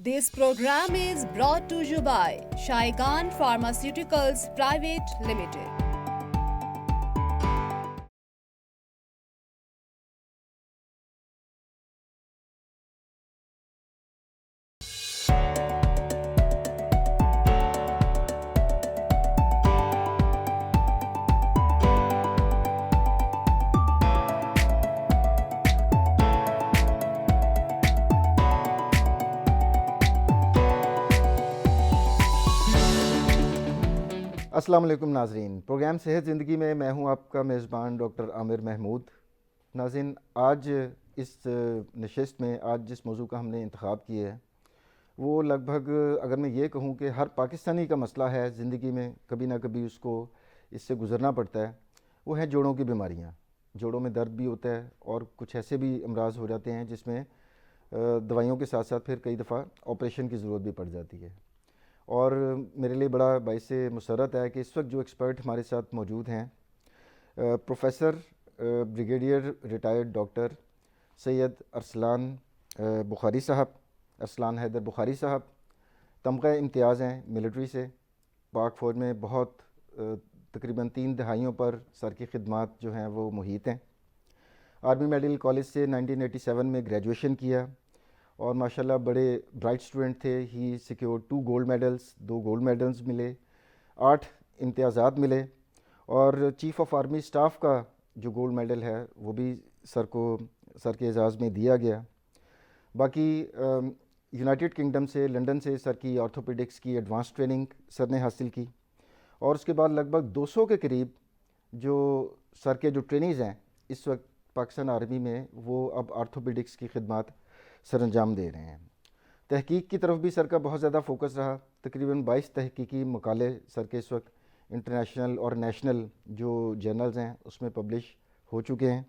This program is brought to you by Shaikan Pharmaceuticals Private Limited. अस्सलाम वालेकुम नाज़रीन, programme सेहत ज़िंदगी में मैं हूं आपका मेज़बान डॉक्टर आमिर महमूद। नाज़रीन, आज इस नशिस्त में आज जिस मौजू का हमने इंतखाब किया है वो लगभग, अगर मैं ये कहूं कि हर पाकिस्तानी का मसला है, ज़िंदगी में कभी ना कभी उसको इससे गुज़रना पड़ता है। वो है जोड़ों की बीमारियां। जोड़ों में दर्द भी होता है और कुछ ऐसे भी अमराज हो जाते हैं जिसमें दवाइयों के साथ साथ फिर कई दफ़ा ऑपरेशन की ज़रूरत भी पड़ जाती है। और मेरे लिए बड़ा बाइस मुसरत है कि इस वक्त जो एक्सपर्ट हमारे साथ मौजूद हैं, professor brigadier retired doctor Syed Arsalan Bukhari साहब, अरसलान हैदर बुखारी साहब, तमग़ा इम्तियाज़ हैं मिलिट्री से, पाक फ़ौज में बहुत तकरीबन 3 दहाइयों पर सर की खिदमात जो हैं वो मुहीत हैं। आर्मी मेडिकल कॉलेज से 1987 में ग्रेजुएशन किया और माशाल्लाह बड़े ब्राइट स्टूडेंट थे। He secure 2 gold medals, 2 gold medals मिले, 8 इम्तियाज़ात मिले और चीफ़ ऑफ आर्मी स्टाफ का जो गोल्ड मेडल है वो भी सर के एजाज़ में दिया गया। बाकी यूनाइटेड किंगडम से, लंदन से सर की ऑर्थोपेडिक्स की एडवांस ट्रेनिंग सर ने हासिल की और उसके बाद लगभग 200 के करीब जो सर के जो ट्रेनीज़ हैं इस वक्त पाकिस्तान आर्मी में, वो अब ऑर्थोपेडिक्स की खिदमत सर अंजाम दे रहे हैं। तहकीक की तरफ भी सर का बहुत ज़्यादा फोकस रहा। तकरीबन 22 तहकीकी मकाले सर के इस वक्त इंटरनेशनल और नेशनल जो जर्नल्स हैं उसमें पब्लिश हो चुके हैं।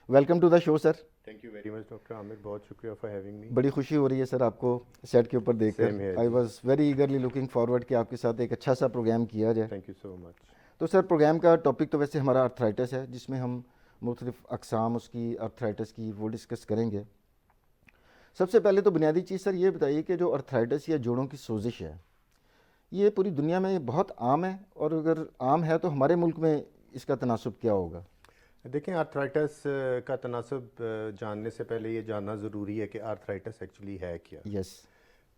Welcome to the show sir. Thank you very much doctor Aamir, बहुत शुक्रिया फॉर हैविंग मी। बड़ी खुशी हो रही है सर आपको सेट के ऊपर देखकर। I was very ईगरली looking forward कि आपके साथ एक अच्छा सा प्रोग्राम किया जाए। Thank you so much. तो सर, प्रोग्राम का टॉपिक तो वैसे हमारा अर्थराइटिस है, जिसमें हम मुख्तलिफ अक़साम उसकी अर्थराइटिस की वो डिस्कस करेंगे। सबसे पहले तो बुनियादी चीज़ सर ये बताइए कि जो अर्थराइटिस या जोड़ों की सोजिश है ये पूरी दुनिया में बहुत आम है, और अगर आम है तो हमारे मुल्क में इसका तनासुब क्या होगा? देखें, आर्थराइटिस का तनासुब जानने से पहले ये जानना ज़रूरी है कि आर्थराइटिस एक्चुअली है क्या। यस।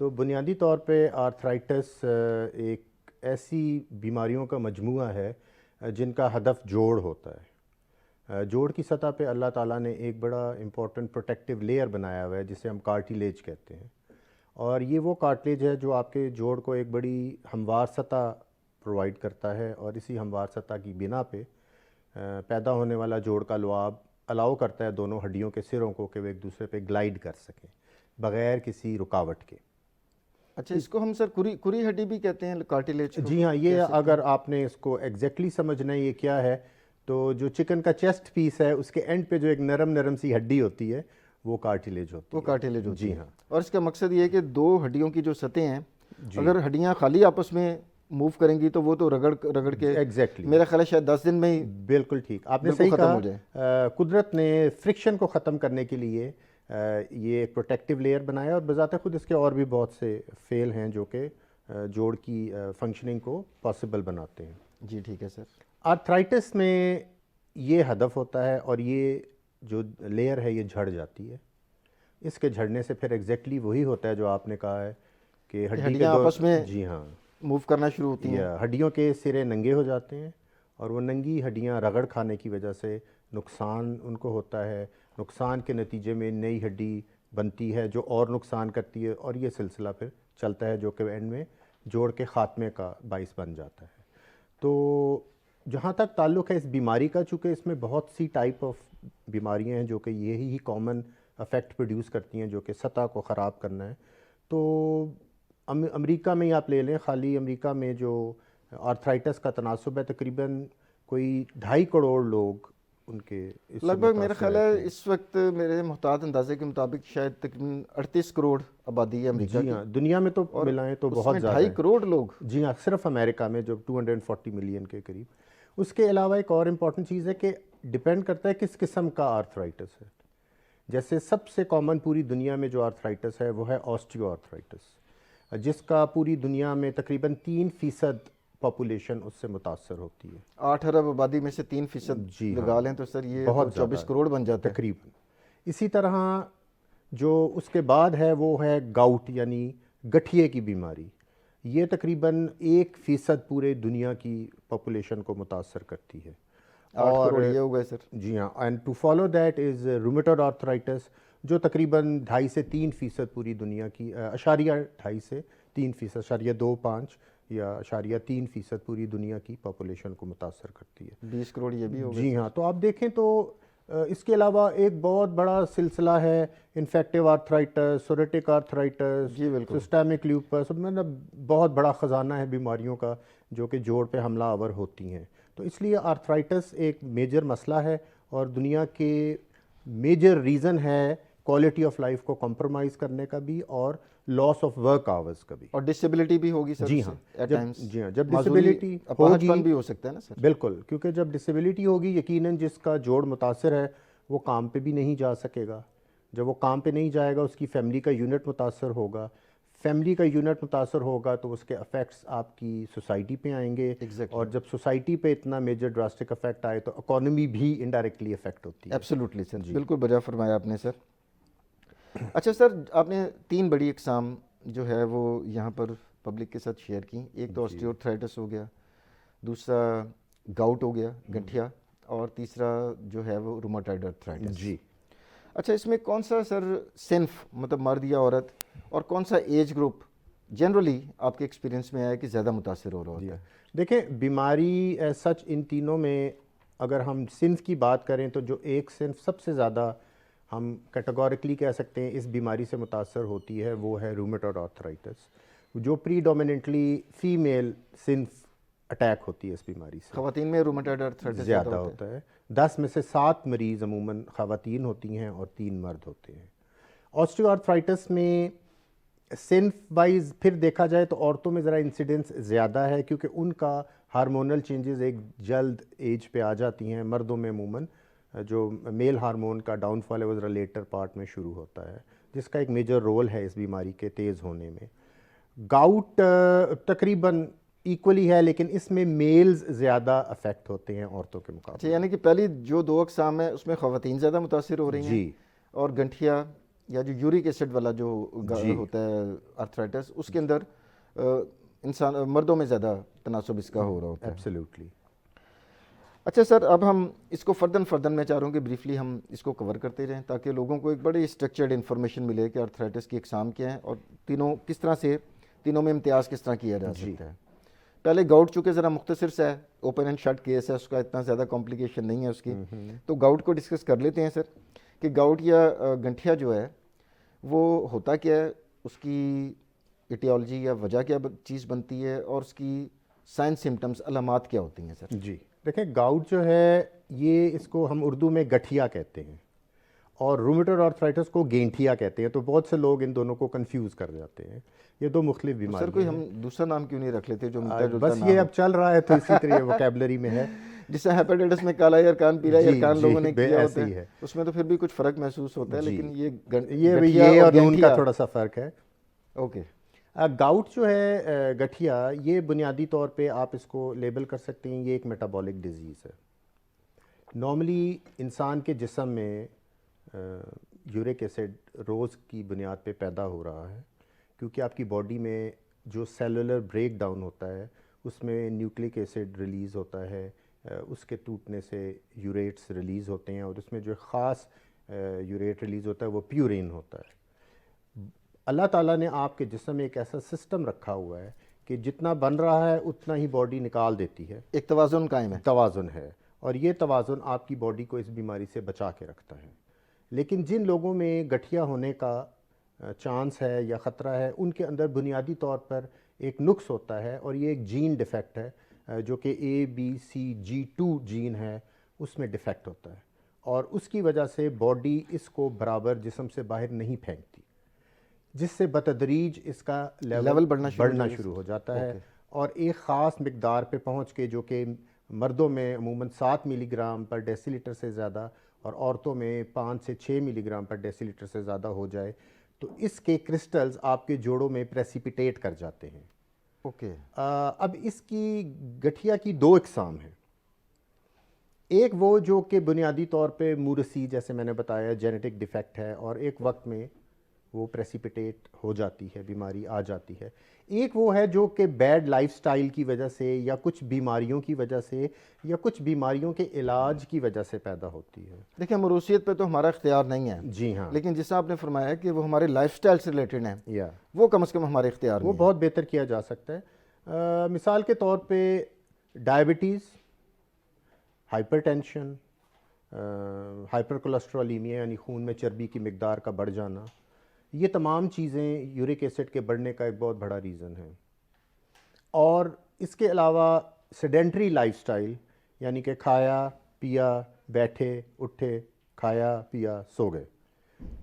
तो बुनियादी तौर पे आर्थराइटिस एक ऐसी बीमारियों का मजमूआ है जिनका हदफ जोड़ होता है। जोड़ की सतह पे अल्लाह ताला ने एक बड़ा इम्पोर्टेंट प्रोटेक्टिव लेयर बनाया हुआ है जिसे हम कार्टिलेज कहते हैं, और ये वो कार्टिलेज है जो आपके जोड़ को एक बड़ी हमवार सतह प्रोवाइड करता है, और इसी हमवार सतह की बिना पे पैदा होने वाला जोड़ का लुआब अलाउ करता है दोनों हड्डियों के सिरों को कि वे एक दूसरे पे ग्लाइड कर सकें बग़ैर किसी रुकावट के। अच्छा, इसको हम सर कुरी हड्डी भी कहते हैं, कार्टिलेज? जी हाँ, ये अगर आपने इसको एग्जैक्टली समझना है ये क्या है, तो जो चिकन का चेस्ट पीस है उसके एंड पे जो एक नरम सी हड्डी होती है वो कार्टिलेज होती है। वो कार्टिलेज होती जी है। हाँ। और इसका मकसद ये है कि दो हड्डियों की जो सतह हैं, अगर हड्डियां खाली आपस में मूव करेंगी तो वो तो रगड़ के एग्जैक्टली मेरा ख्याल है शायद 10 दिन में ही बिल्कुल ठीक आपने सही कहा। कुदरत ने फ्रिक्शन को ख़त्म करने के लिए ये एक प्रोटेक्टिव लेयर बनाया, और बज़ाते खुद इसके और भी बहुत से फेल हैं जो कि जोड़ की फंक्शनिंग को पॉसिबल बनाते हैं। जी ठीक है सर। आर्थराइटिस में ये हदफ होता है और ये जो लेयर है ये झड़ जाती है। इसके झड़ने से फिर एग्जैक्टली वही होता है जो आपने कहा है कि हड्डियां आपस में जी हाँ मूव करना शुरू होती हैं। हड्डियों के सिरे नंगे हो जाते हैं, और वो नंगी हड्डियां रगड़ खाने की वजह से नुकसान उनको होता है। नुकसान के नतीजे में नई हड्डी बनती है जो और नुकसान करती है, और ये सिलसिला फिर चलता है जो कि एंड में जोड़ के ख़ात्मे का बाइस बन जाता है। तो जहाँ तक ताल्लुक़ है इस बीमारी का, चूँकि इसमें बहुत सी टाइप ऑफ बीमारियाँ हैं जो कि यही ही कॉमन अफेक्ट प्रोड्यूस करती हैं जो कि सतह को ख़राब करना है। तो अमेरिका में ही आप ले लें, खाली अमेरिका में जो आर्थराइटिस का तनासुब है तकरीबन कोई 2.5 करोड़ लोग उनके लगभग, मेरा ख्याल है इस वक्त मेरे मुहतात अंदाजे के मुताबिक शायद तकरीबन 38 करोड़ आबादी है अमेरिका की। हाँ, दुनिया में तो मिलाएं तो बहुत ज़्यादा, 2.5 करोड़ लोग। जी हाँ, सिर्फ अमेरिका में जो 240 मिलियन के करीब। उसके अलावा एक और इम्पॉर्टेंट चीज़ है कि डिपेंड करता है किस किस्म का आर्थराइटिस है। जैसे सबसे कॉमन पूरी दुनिया में जो आर्थराइटिस है वो है ऑस्टियोआर्थराइटिस, जिसका पूरी दुनिया में तकरीबन 3% पॉपुलेशन उससे मुतासर होती है। 8 अरब आबादी में से 3% जी हाँ, लगा लें तो सर ये बहुत तो 24 ज़्यादा करोड़ बन जाता है तकरीबन। इसी तरह जो उसके बाद है वो है गाउट यानी गठिए की बीमारी। ये तकरीबन 1% पूरे दुनिया की पॉपुलेशन को मुतासर करती है। 8 करोड़ ये हो गए सर। जी हाँ, and to follow that is rheumatoid arthritis, जो तकरीबन 2.5 से 3% पूरी दुनिया की 2.5 से 3%, 2.25 या 3% पूरी दुनिया की पॉपुलेशन को मुतासर करती है। 20 करोड़ ये भी हो गए। जी हाँ, तो आप देखें तो इसके अलावा एक बहुत बड़ा सिलसिला है इन्फेक्टिव आर्थराइटिस, सोरेटिक आर्थराइटिस, जी बिल्कुल। सिस्टेमिक ल्यूपस, मतलब बहुत बड़ा ख़जाना है बीमारियों का जो कि जोड़ पे हमला आवर होती हैं। तो इसलिए आर्थराइटिस एक मेजर मसला है और दुनिया के मेजर रीज़न है क्वालिटी ऑफ लाइफ को कॉम्प्रोमाइज़ करने का भी और लॉस ऑफ वर्क आवर्स का भी। और डिसेबिलिटी भी होगी सर। जी हाँ, एट टाइम्स। जी हाँ, जब डिसेबिलिटी अपाहजपन भी हो सकता है ना सर। बिल्कुल, क्योंकि जब डिसेबिलिटी होगी यकीनन जिसका जोड़ मुतासर है वो काम पे भी नहीं जा सकेगा। जब वो काम पे नहीं जाएगा उसकी फैमिली का यूनिट मुतासर होगा, फैमिली का यूनिट मुतासर होगा तो उसके अफेक्ट्स आपकी सोसाइटी पे आएंगे। Exactly. और जब सोसाइटी पे इतना मेजर ड्रास्टिक अफेक्ट आए तो इकोनॉमी भी इनडायरेक्टली अफेक्ट होती है। एब्सोल्युटली सर, बिल्कुल बजा फरमाया आपने सर। अच्छा सर, आपने 3 बड़ी इकसाम जो है वो यहाँ पर पब्लिक के साथ शेयर की। एक तो ऑस्टियोआर्थराइटिस हो गया, दूसरा गाउट हो गया गठिया, और तीसरा जो है वो रूमेटॉइड आर्थराइटिस। जी। अच्छा, इसमें कौन सा सर सिन्फ मतलब मर्द या औरत और कौन सा एज ग्रुप जनरली आपके एक्सपीरियंस में आया कि ज़्यादा मुतासर हो रहा होता है? देखें, बीमारी सच इन तीनों में अगर हम सिन्फ की बात करें तो जो एक सिन्फ सबसे ज़्यादा हम कैटेगोरिकली कह सकते हैं इस बीमारी से मुतासर होती है वो है रूमेटॉइड आर्थराइटिस, जो प्रीडोमिनेंटली फीमेल सिन्फ अटैक होती है इस बीमारी से। ख़वातीन में रूमेटॉइड आर्थराइटिस ज़्यादा होता है। 10 में से 7 मरीज़ अमूमन ख़वातीन होती हैं और 3 मर्द होते हैं। ऑस्टियोआर्थराइटिस में सिन्फ वाइज फिर देखा जाए तो औरतों में ज़रा इंसिडेंस ज़्यादा है क्योंकि उनका हार्मोनल चेंजेस एक जल्द एज पे आ जाती हैं। मर्दों में अमूमन जो मेल हार्मोन का डाउनफॉल है वो ज़रा लेटर पार्ट में शुरू होता है, जिसका एक मेजर रोल है इस बीमारी के तेज़ होने में। गाउट तकरीबन इक्वली है लेकिन इसमें मेल्स ज़्यादा अफेक्ट होते हैं औरतों के मुकाबले। अच्छा, यानी कि पहली जो 2 अक़साम है उसमें ख़वातीन ज़्यादा मुतासर हो रही हैं जी। और गठिया या जो यूरिक एसिड वाला जो होता है आर्थराइटिस उसके अंदर इंसान मर्दों में ज़्यादा तनासुब इसका हो रहा होता है। एब्सोल्युटली। अच्छा सर, अब हम इसको फर्दन मैं चाह रहा हूँ कि ब्रीफली हम इसको कवर करते रहें ताकि लोगों को एक बड़ी स्ट्रक्चर्ड इन्फॉर्मेशन मिले कि आर्थराइटिस की अक़साम क्या हैं और तीनों किस तरह से, तीनों में इम्तियाज़ किस तरह किया जा सकता है। पहले गाउट चूँकि ज़रा मुख्तसर सा है, ओपन एंड शट केस है, उसका इतना ज़्यादा कॉम्प्लिकेशन नहीं है उसकी, तो गाउट को डिस्कस कर लेते हैं सर कि गाउट या गठिया जो है वो होता क्या है, उसकी एटियोलॉजी या वजह क्या चीज़ बनती है और उसकी साइन सिम्टम्स अलामात क्या होती हैं सर? जी, देखें, गाउट जो है ये इसको हम उर्दू में गठिया कहते हैं और रूमेटॉइड आर्थराइटिस को गेंठिया कहते हैं, तो बहुत से लोग इन दोनों को कंफ्यूज कर जाते हैं। ये दो मुख्तलिफ बीमारी सर कोई हम दूसरा नाम क्यों नहीं रख लेते जो मिलता जुलता बस नाम ये हो? अब चल रहा है तो इसी तरह वोकैबुलरी में है। जिससे हेपेटाइटिस में काला यार कान पीला यार कान लोगों ने किया ऐसे होता ही है, उसमें तो फिर भी कुछ फ़र्क महसूस होता है, लेकिन ये ये और नून का थोड़ा सा फ़र्क है। ओके। गाउट जो है गठिया, ये बुनियादी तौर पे आप इसको लेबल कर सकते हैं, ये एक मेटाबॉलिक डिजीज़ है। नॉर्मली इंसान के जिस्म में यूरिक एसिड रोज़ की बुनियाद पे पैदा हो रहा है क्योंकि आपकी बॉडी में जो सेलुलर ब्रेक डाउन होता है उसमें न्यूक्लिक एसिड रिलीज़ होता है, उसके टूटने से यूरेट्स रिलीज़ होते हैं और उसमें जो ख़ास यूरेट रिलीज़ होता है वो प्यूरिन होता है। अल्लाह ताला ने आपके जिस्म में एक ऐसा सिस्टम रखा हुआ है कि जितना बन रहा है उतना ही बॉडी निकाल देती है। एक तवाज़ुन कायम है। तवाज़ुन है और ये तवाज़ुन आपकी बॉडी को इस बीमारी से बचा के रखता है। लेकिन जिन लोगों में गठिया होने का चांस है या ख़तरा है उनके अंदर बुनियादी तौर पर एक नुक्स होता है और ये एक जीन डिफेक्ट है जो कि ABCG2 जीन है, उसमें डिफेक्ट होता है और उसकी वजह से बॉडी इसको बराबर जिस्म से बाहर नहीं फेंकती, जिससे बतदरीज इसका लेवल बढ़ना शुरू हो जाता है और एक ख़ास मिकदार पे पहुंच के जो कि मर्दों में अमूमन 7 मिलीग्राम पर डेसीलीटर से ज़्यादा और औरतों में 5 से 6 मिलीग्राम पर डेसीलीटर से ज़्यादा हो जाए तो इसके क्रिस्टल्स आपके जोड़ों में प्रेसिपिटेट कर जाते हैं। ओके। अब इसकी गठिया की 2 इकसाम हैं। एक वो जो कि बुनियादी तौर पे मूरसी जैसे मैंने बताया जेनेटिक डिफेक्ट है और एक वक्त में वो प्रेसिपिटेट हो जाती है, बीमारी आ जाती है। एक वो है जो कि बैड लाइफस्टाइल की वजह से या कुछ बीमारियों की वजह से या कुछ बीमारियों के इलाज की वजह से पैदा होती है। देखिए, मरूसियत पे तो हमारा इख्तियार नहीं है। जी हाँ। लेकिन जैसा आपने फरमाया कि वो हमारे लाइफस्टाइल से रिलेटेड है, या वो कम से कम हमारे इख्तियार वो में बहुत बेहतर किया जा सकता है। मिसाल के तौर पे डायबिटीज़, हाइपरटेंशन, हाइपर कोलेस्ट्रोलीमिया यानी खून में चर्बी की मिकदार का बढ़ जाना, ये तमाम चीज़ें यूरिक एसिड के बढ़ने का एक बहुत बड़ा रीज़न है। और इसके अलावा सेडेंटरी लाइफस्टाइल यानी कि खाया पिया बैठे उठे, खाया पिया सो गए,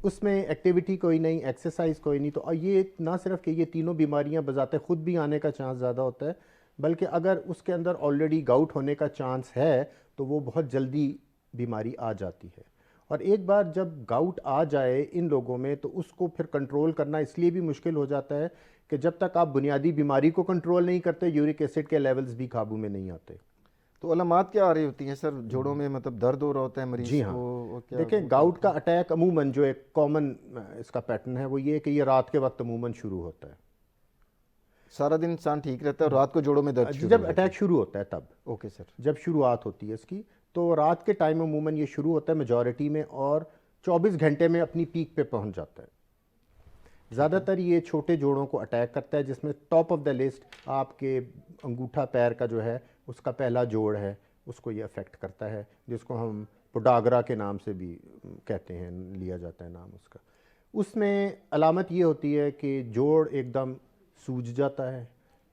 उसमें एक्टिविटी कोई नहीं, एक्सरसाइज कोई नहीं, तो ये ना सिर्फ कि ये तीनों बीमारियां बजाते खुद भी आने का चांस ज़्यादा होता है, बल्कि अगर उसके अंदर ऑलरेडी गाउट होने का चांस है तो वो बहुत जल्दी बीमारी आ जाती है। और एक बार जब गाउट आ जाए इन लोगों में तो उसको फिर कंट्रोल करना इसलिए भी मुश्किल हो जाता है कि जब तक आप बुनियादी बीमारी को कंट्रोल नहीं करते यूरिक एसिड के लेवल्स भी काबू में नहीं आते। तो अलामात क्या आ रही होती हैं सर? जोड़ों में मतलब दर्द हो रहा होता है मरीज जी हाँ। को? और क्या देखें, गाउट का अटैक अमूमन जो एक कॉमन इसका पैटर्न है वो ये कि ये रात के वक्त अमूमन शुरू होता है। सारा दिन इंसान ठीक रहता है और रात को जोड़ों में दर्द शुरू जब हो जाता अटैक शुरू होता है तब, है। Okay sir. जब शुरुआत होती है इसकी, तो रात के टाइम अमूमन ये शुरू होता है मेजॉरिटी में और 24 घंटे में अपनी पीक पे पहुंच जाता है। ज़्यादातर ये छोटे जोड़ों को अटैक करता है, जिसमें टॉप ऑफ द लिस्ट आपके अंगूठा पैर का जो है उसका पहला जोड़ है, उसको ये अफेक्ट करता है, जिसको हम पोडागरा के नाम से भी कहते हैं, लिया जाता है नाम उसका। उसमें अलामत ये होती है कि जोड़ एकदम सूज जाता है,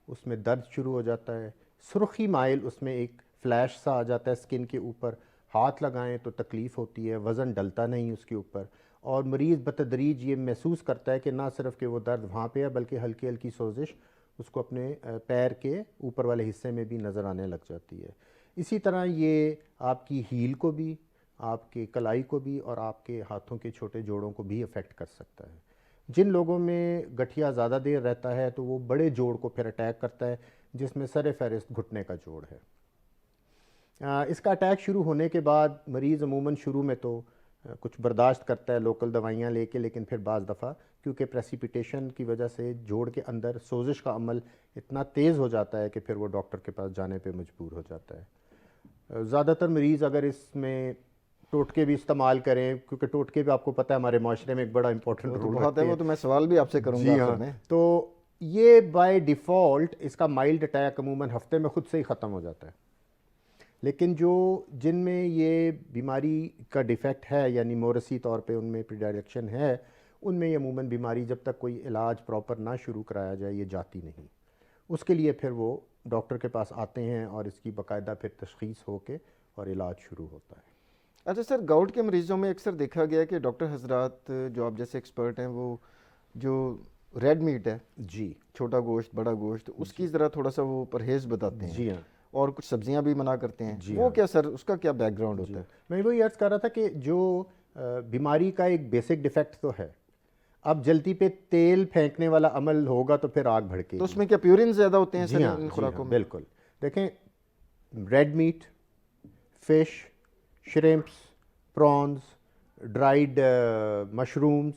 उसमें दर्द शुरू हो जाता है, सुर्खी माइल उसमें एक फ्लैश सा आ जाता है स्किन के ऊपर, हाथ लगाएं तो तकलीफ़ होती है, वज़न डलता नहीं उसके ऊपर, और मरीज़ बतदरीज ये महसूस करता है कि ना सिर्फ कि वो दर्द वहाँ पे है बल्कि हल्की हल्की सोजिश उसको अपने पैर के ऊपर वाले हिस्से में भी नज़र आने लग जाती है। इसी तरह ये आपकी हील को भी, आपके कलाई को भी और आपके हाथों के छोटे जोड़ों को भी अफेक्ट कर सकता है। जिन लोगों में गठिया ज़्यादा देर रहता है तो वो बड़े जोड़ को फिर अटैक करता है, जिसमें सर फहरिस्त घुटने का जोड़ है। इसका अटैक शुरू होने के बाद मरीज़ अमूमन शुरू में तो कुछ बर्दाश्त करता है लोकल दवाइयाँ लेके, लेकिन फिर बाज़ दफ़ा क्योंकि प्रेसिपिटेशन की वजह से जोड़ के अंदर सोजिश का अमल इतना तेज़ हो जाता है कि फिर वो डॉक्टर के पास जाने पे मजबूर हो जाता है। ज़्यादातर मरीज़ अगर इसमें टोटके भी इस्तेमाल करें, क्योंकि टोटके भी आपको पता है हमारे माशरे में एक बड़ा इंपॉर्टेंट रोल रखते हैं। वो तो मैं सवाल भी आपसे करूँगा। जी हाँ। तो ये बाय डिफ़ॉल्ट इसका माइल्ड अटैक अमूमन हफ्ते में ख़ुद से ही ख़त्म हो जाता है, लेकिन जो जिनमें ये बीमारी का डिफेक्ट है यानी मोरसी तौर पे उनमें प्रीडायरेक्शन है, उनमें ये अमूमन बीमारी जब तक कोई इलाज प्रॉपर ना शुरू कराया जाए ये जाती नहीं। उसके लिए फिर वो डॉक्टर के पास आते हैं और इसकी बाकायदा फिर तशख़ीस होके और इलाज शुरू होता है। अच्छा सर, गाउट के मरीज़ों में अक्सर देखा गया कि डॉक्टर हजरात जो आप जैसे एक्सपर्ट हैं वो जो रेड मीट है जी, छोटा गोश्त बड़ा गोश्त, उसकी ज़रा थोड़ा सा वो परहेज़ बताते हैं। जी हाँ। और कुछ सब्जियां भी मना करते हैं। जी वो हाँ। क्या सर, उसका क्या बैकग्राउंड होता है? मैं वही अर्ज़ कर रहा था कि जो बीमारी का एक बेसिक डिफेक्ट तो है, अब जल्दी पे तेल फेंकने वाला अमल होगा तो फिर आग भड़केगी। तो उसमें क्या प्यूरिन ज़्यादा होते हैं जी सर हाँ, इन जी खुराकों हाँ, में? बिल्कुल। देखें, red meat, fish, shrimps, prawns, dried mushrooms,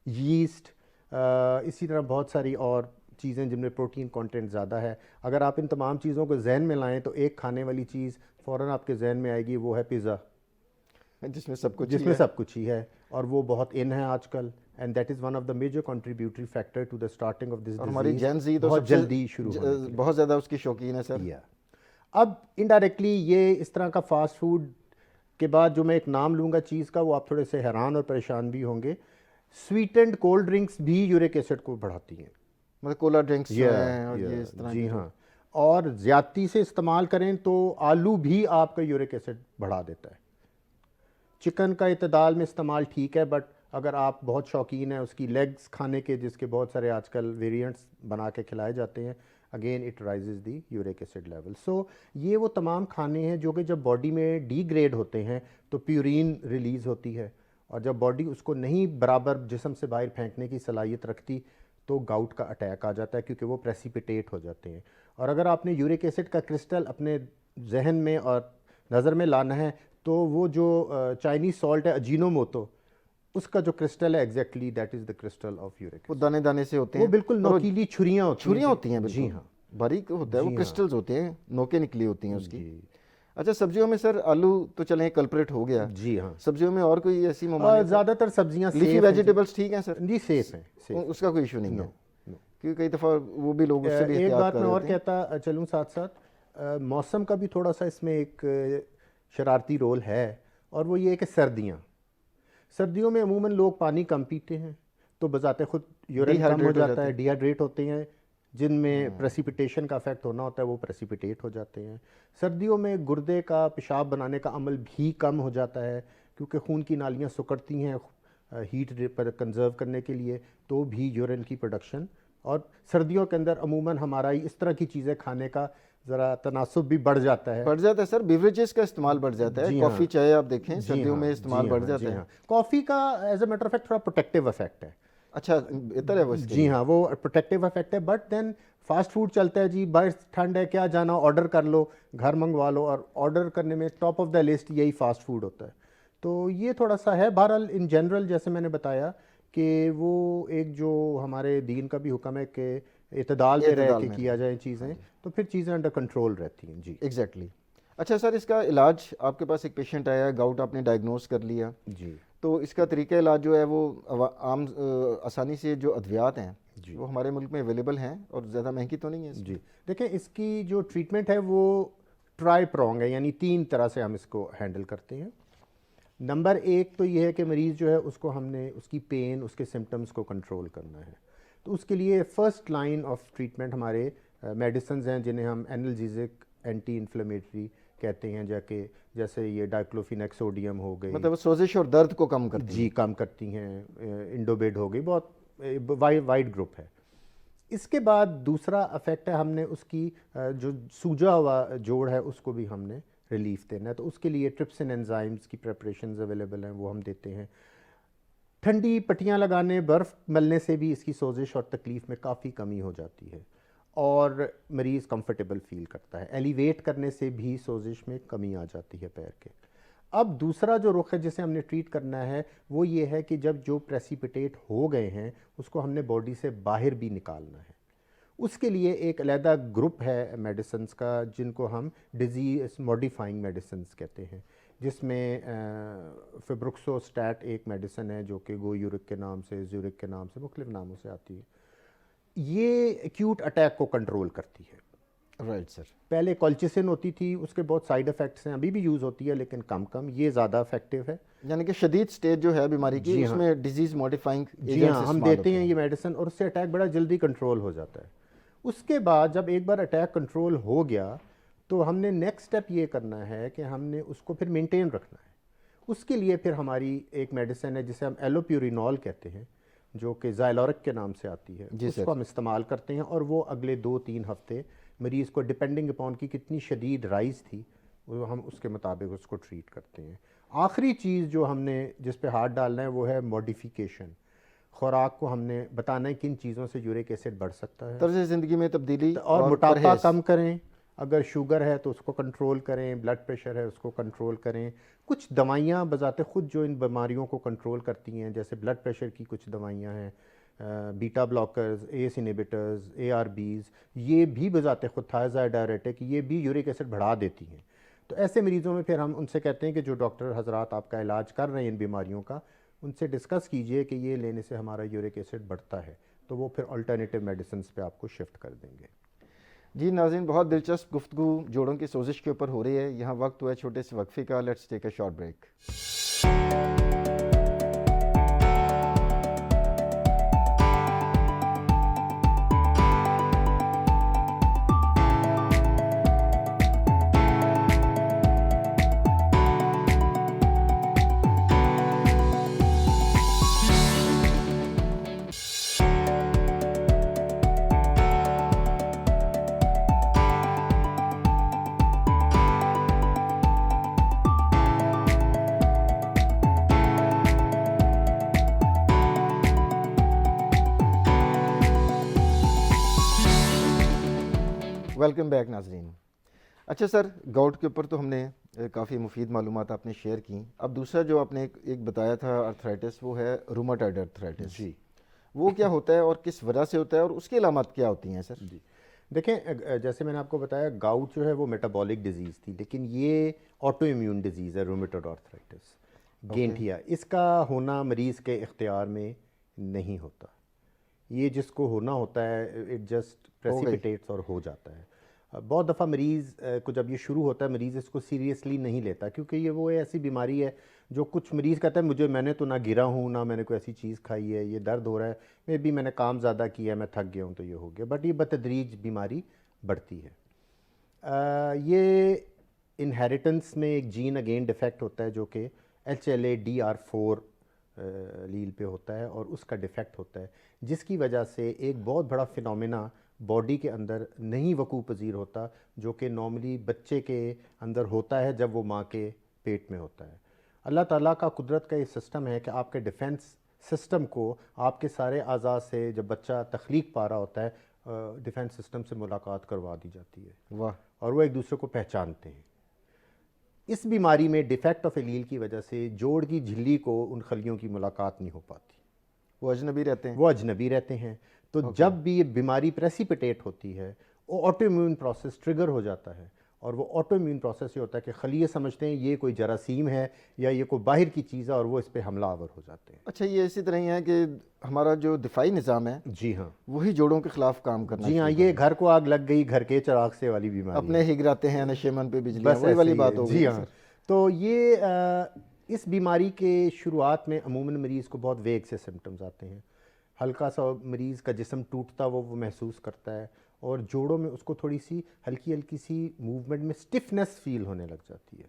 yeast, इसी तरह बहुत सारी और चीज़ें जिनमें प्रोटीन कंटेंट ज़्यादा है, अगर आप इन तमाम चीज़ों को जहन में लाएं तो एक खाने वाली चीज़ फ़ौरन आपके जहन में आएगी, वो है पिज़्ज़ा, जिसमें सब कुछ जिसमें सब कुछ ही है, और वो बहुत इन है आजकल, and that is one of the major contributory factor to the starting of this. और हमारी जेन ज़ी तो बहुत जल्दी शुरू बहुत ज़्यादा उसकी शौकीन है सर। या अब इनडायरेक्टली ये इस तरह का फास्ट फूड के बाद जो मैं एक नाम लूँगा चीज़ का, वो आप थोड़े से हैरान और परेशान भी होंगे, स्वीटेंड कोल्ड ड्रिंक्स भी यूरिक एसिड को बढ़ाती हैं। मतलब कोला ड्रिंक्स हैं और ये इस तरह जी की हाँ, और ज़्यादती से इस्तेमाल करें तो आलू भी आपका यूरिक एसिड बढ़ा देता है। चिकन का इतदाल में इस्तेमाल ठीक है, बट अगर आप बहुत शौकीन हैं उसकी लेग्स खाने के, जिसके बहुत सारे आजकल वेरिएंट्स बना के खिलाए जाते हैं, again it raises the uric acid level. So ये वो तमाम खाने हैं जो कि जब बॉडी में डिग्रेड होते हैं तो प्यूरिन रिलीज़ होती है, और जब बॉडी उसको नहीं बराबर जिस्म से बाहर फेंकने की सलाहियत रखती तो गाउट का अटैक आ जाता है, क्योंकि वो प्रेसिपिटेट हो जाते हैं। और अगर आपने यूरिक एसिड का क्रिस्टल अपने जहन में और नज़र में लाना है तो वो जो चाइनीज़ सॉल्ट है अजीनोमोटो, उसका जो क्रिस्टल है exactly that is the crystal of uric वो एसिड। दाने दाने से होते हैं, वो बिल्कुल नोकीली छुरियाँ होती हैं, जी हाँ, बारीक होता है, वो जी क्रिस्टल्स होते हैं, नोकें निकली होती हैं उसकी। जी अच्छा, सब्जियों में सर आलू तो चलें कल्परेट हो गया, जी हाँ। सब्जियों में और कोई ऐसी ममालियत? ज़्यादातर सब्जियाँ लीफी वेजिटेबल्स ठीक हैं सर? जी सेफ हैं, safe। उसका कोई इशू नहीं है, नो। क्योंकि कई दफ़ा वो भी लोग उससे भी एक एहतियात बात कर मैं और रहे हैं। कहता चलूँ साथ साथ, मौसम का भी थोड़ा सा इसमें एक शरारती रोल है, और वो ये है कि सर्दियों में अमूमन लोग पानी कम पीते हैं तो बजाते खुद यूरिन कम हो जाता है, डिहाइड्रेट होते हैं, जिनमें प्रेसिपिटेशन का इफेक्ट होना होता है वो प्रेसिपिटेट हो जाते हैं। सर्दियों में गुर्दे का पेशाब बनाने का अमल भी कम हो जाता है, क्योंकि खून की नालियाँ सिकुड़ती हैं हीट पर कंजर्व करने के लिए, तो भी यूरिन की प्रोडक्शन। और सर्दियों के अंदर अमूमन हमारा इस तरह की चीज़ें खाने का ज़रा तनासुब भी बढ़ जाता है सर, बिवरेजेस का इस्तेमाल बढ़ जाता है, कॉफ़ी चाय आप देखें सर्दियों में इस्तेमाल बढ़ जाता है। कॉफ़ी का as a matter of fact थोड़ा प्रोटेक्टिव इफेक्ट है। अच्छा, बेहतर है वो इसके जी लिए। हाँ, वो प्रोटेक्टिव इफेक्ट है। बट देन फास्ट फूड चलता है जी, बाहर ठंड है क्या जाना, ऑर्डर कर लो, घर मंगवा लो, और ऑर्डर करने में टॉप ऑफ द लिस्ट यही फास्ट फूड होता है। तो ये थोड़ा सा है। बहरहाल इन जनरल जैसे मैंने बताया कि वो एक जो हमारे दीन का भी हुक्म है कि इतदाल में रह के किया जाए चीज़ें, तो फिर चीज़ें अंडर कंट्रोल रहती हैं। जी एग्जैक्टली। अच्छा सर, इसका इलाज, आपके पास एक पेशेंट आया, गाउट आपने डायग्नोस कर लिया, जी तो इसका तरीका इलाज जो है वो आम आसानी से जो अद्वियात हैं जी वो हमारे मुल्क में अवेलेबल हैं और ज़्यादा महंगी तो नहीं है जी देखें, इसकी जो ट्रीटमेंट है वो ट्राई प्रॉन्ग है, यानी 3 तरह से हम इसको हैंडल करते हैं। नंबर 1 तो ये है कि मरीज़ जो है उसको हमने उसकी पेन, उसके सिम्टम्स को कंट्रोल करना है। तो उसके लिए फर्स्ट लाइन ऑफ ट्रीटमेंट हमारे मेडिसिन हैं, जिन्हें हम एनाल्जेसिक, एंटी इन्फ्लेमेटरी कहते हैं, जाके जैसे ये डाइक्लोफिनेक सोडियम हो गई, मतलब सोजिश और दर्द को कम करती जी कम करती हैं, इंडोबेड हो गई, बहुत वाइड ग्रुप है। इसके बाद दूसरा अफेक्ट है, हमने उसकी जो सूजा हुआ जोड़ है उसको भी हमने रिलीफ देना है। तो उसके लिए ट्रिप्सिन एंजाइम्स की प्रेपरेशंस अवेलेबल हैं, वो हम देते हैं। ठंडी पट्टियाँ लगाने, बर्फ़ मलने से भी इसकी सोजिश और तकलीफ़ में काफ़ी कमी हो जाती है और मरीज़ कंफर्टेबल फील करता है। एलिवेट करने से भी सोजिश में कमी आ जाती है पैर के। अब दूसरा जो रुख है जिसे हमने ट्रीट करना है वो ये है कि जब जो प्रेसिपिटेट हो गए हैं उसको हमने बॉडी से बाहर भी निकालना है। उसके लिए एक अलहदा ग्रुप है मेडिसिन्स का जिनको हम डिजीज़ मॉडिफाइंग मेडिसिन्स कहते हैं, जिसमें फिब्रोक्सोस्टैट एक मेडिसिन है जो कि गोयूरिक के नाम से, ज़्यूरिक के नाम से, मुख्तलिफ नामों से आती है। ये एक्यूट अटैक को कंट्रोल करती है। Right sir. पहले कॉल्चिसिन होती थी, उसके बहुत साइड इफ़ेक्ट्स हैं, अभी भी यूज़ होती है लेकिन कम कम, ये ज़्यादा इफेक्टिव है। यानी कि शदीद स्टेज जो है बीमारी की, उसमें डिजीज़ मॉडिफाइंग जी हाँ, हम देते हैं ये मेडिसिन और उससे अटैक बड़ा जल्दी कंट्रोल हो जाता है। उसके बाद जब एक बार अटैक कंट्रोल हो गया तो हमने नेक्स्ट स्टेप ये करना है कि हमने उसको फिर मेंटेन रखना है। उसके लिए फिर हमारी एक मेडिसिन है जिसे हम एलोप्यूरिनॉल कहते हैं, जो कि ज़ाइलोरिक के नाम से आती है, उसको हम इस्तेमाल करते हैं और वो अगले 2-3 हफ्ते मरीज़ को डिपेंडिंग अपॉन की कितनी शदीद राइज़ थी वो हम उसके मुताबिक उसको ट्रीट करते हैं। आखिरी चीज़ जो हमने जिस पे हाथ डालना है वो है मॉडिफिकेशन। खुराक को हमने बताना है किन चीज़ों से यूरिक एसिड बढ़ सकता है, तर्ज़ ज़िंदगी में तब्दीली और मोटापा कम करें, अगर शुगर है तो उसको कंट्रोल करें, ब्लड प्रेशर है उसको कंट्रोल करें। कुछ दवाइयाँ बजाते ख़ुद जो इन बीमारियों को कंट्रोल करती हैं, जैसे ब्लड प्रेशर की कुछ दवाइयाँ हैं, beta blockers, S inhibitors, ARBs, ये भी बजाते ख़ुद थायराइड डायरेटिक, ये भी यूरिक एसिड बढ़ा देती हैं। तो ऐसे मरीज़ों में फिर हम उनसे कहते हैं कि जो डॉक्टर हजरात आपका इलाज कर रहे हैं इन बीमारियों का, उनसे डिस्कस कीजिए कि ये लेने से हमारा यूरिक एसिड बढ़ता है, तो वो फिर अल्टरनेटिव मेडिसिन पे आपको शिफ्ट कर देंगे। जी नाज़रीन, बहुत दिलचस्प गुफ्तगू जोड़ों की सोजिश के ऊपर हो रही है। यहाँ वक्त हुआ है छोटे से वक्फे का। Let's take a short break. Welcome back नाजरीन। अच्छा सर, गाउट के ऊपर तो हमने काफ़ी मुफीद मालूमात आपने शेयर की। अब दूसरा जो आपने एक बताया था अर्थराइटिस, वो है रूमेटॉइड अर्थराइटिस। जी वो क्या होता है और किस वजह से होता है और उसकी अलामत क्या होती हैं सर? जी देखें, जैसे मैंने आपको बताया, गाउट जो है वो मेटाबॉलिक डिजीज़ थी, लेकिन ये ऑटो इम्यून डिजीज़ है, रूमेटॉइड अर्थराइटिस, गेंठिया। इसका होना मरीज़ के इख्तियार में नहीं होता। ये जिसको होना होता है, इट जस्ट हो गई। प्रेसिपिटेट्स और हो जाता है। बहुत दफ़ा मरीज़ को जब ये शुरू होता है, मरीज़ इसको सीरियसली नहीं लेता, क्योंकि ये वो ऐसी बीमारी है जो कुछ मरीज़ कहता है मैंने तो ना गिरा हूँ, ना मैंने कोई ऐसी चीज़ खाई है, ये दर्द हो रहा है, मे बी मैंने काम ज़्यादा किया है, मैं थक गया हूँ तो ये हो गया। बट ये बतदरीज बीमारी बढ़ती है। ये इनहेरिटेंस में एक जीन अगेन डिफेक्ट होता है जो कि HLA-DR4 लील पे होता है, और उसका डिफेक्ट होता है, जिसकी वजह से एक बहुत बड़ा फिनोमेना बॉडी के अंदर नहीं वकू पजीर होता, जो कि नॉर्मली बच्चे के अंदर होता है जब वो माँ के पेट में होता है। अल्लाह ताला का कुदरत का ये सिस्टम है कि आपके डिफेंस सिस्टम को आपके सारे आज़ा से, जब बच्चा तख्लीक पा रहा होता है, डिफेंस सिस्टम से मुलाकात करवा दी जाती है। वाह। और वो एक दूसरे को पहचानते हैं। इस बीमारी में डिफेक्ट ऑफ एलील की वजह से जोड़ की झिल्ली को उन खलियों की मुलाकात नहीं हो पाती, वो अजनबी रहते हैं। वो अजनबी रहते हैं। तो जब भी ये बीमारी प्रेसिपिटेट होती है, वो ऑटो इम्यून प्रोसेस ट्रिगर हो जाता है, और वो ऑटो इम्यून प्रोसेस ये होता है कि खलिए समझते हैं ये कोई जरासीम है या ये कोई बाहर की चीज़ है, और वो इस पर हमलावर हो जाते हैं। अच्छा, ये इसी तरह ही है कि हमारा जो दिफाई निज़ाम है, जी हाँ, वही जोड़ों के खिलाफ काम करना। जी हाँ, ये घर को आग लग गई, घर के चिराग से वाली बीमारी अपने ही गिराते हैं नशेमन पे बिजली, बस वही ऐसे वाली ही बात है। हो गई जी है हाँ। सर। तो ये इस बीमारी के शुरुआत में अमूमन मरीज़ को बहुत वेग से सिम्टम्स आते हैं। हल्का सा मरीज़ का जिस्म टूटता वो महसूस करता है, और जोड़ों में उसको थोड़ी सी हल्की हल्की सी मूवमेंट में स्टिफनेस फील होने लग जाती है।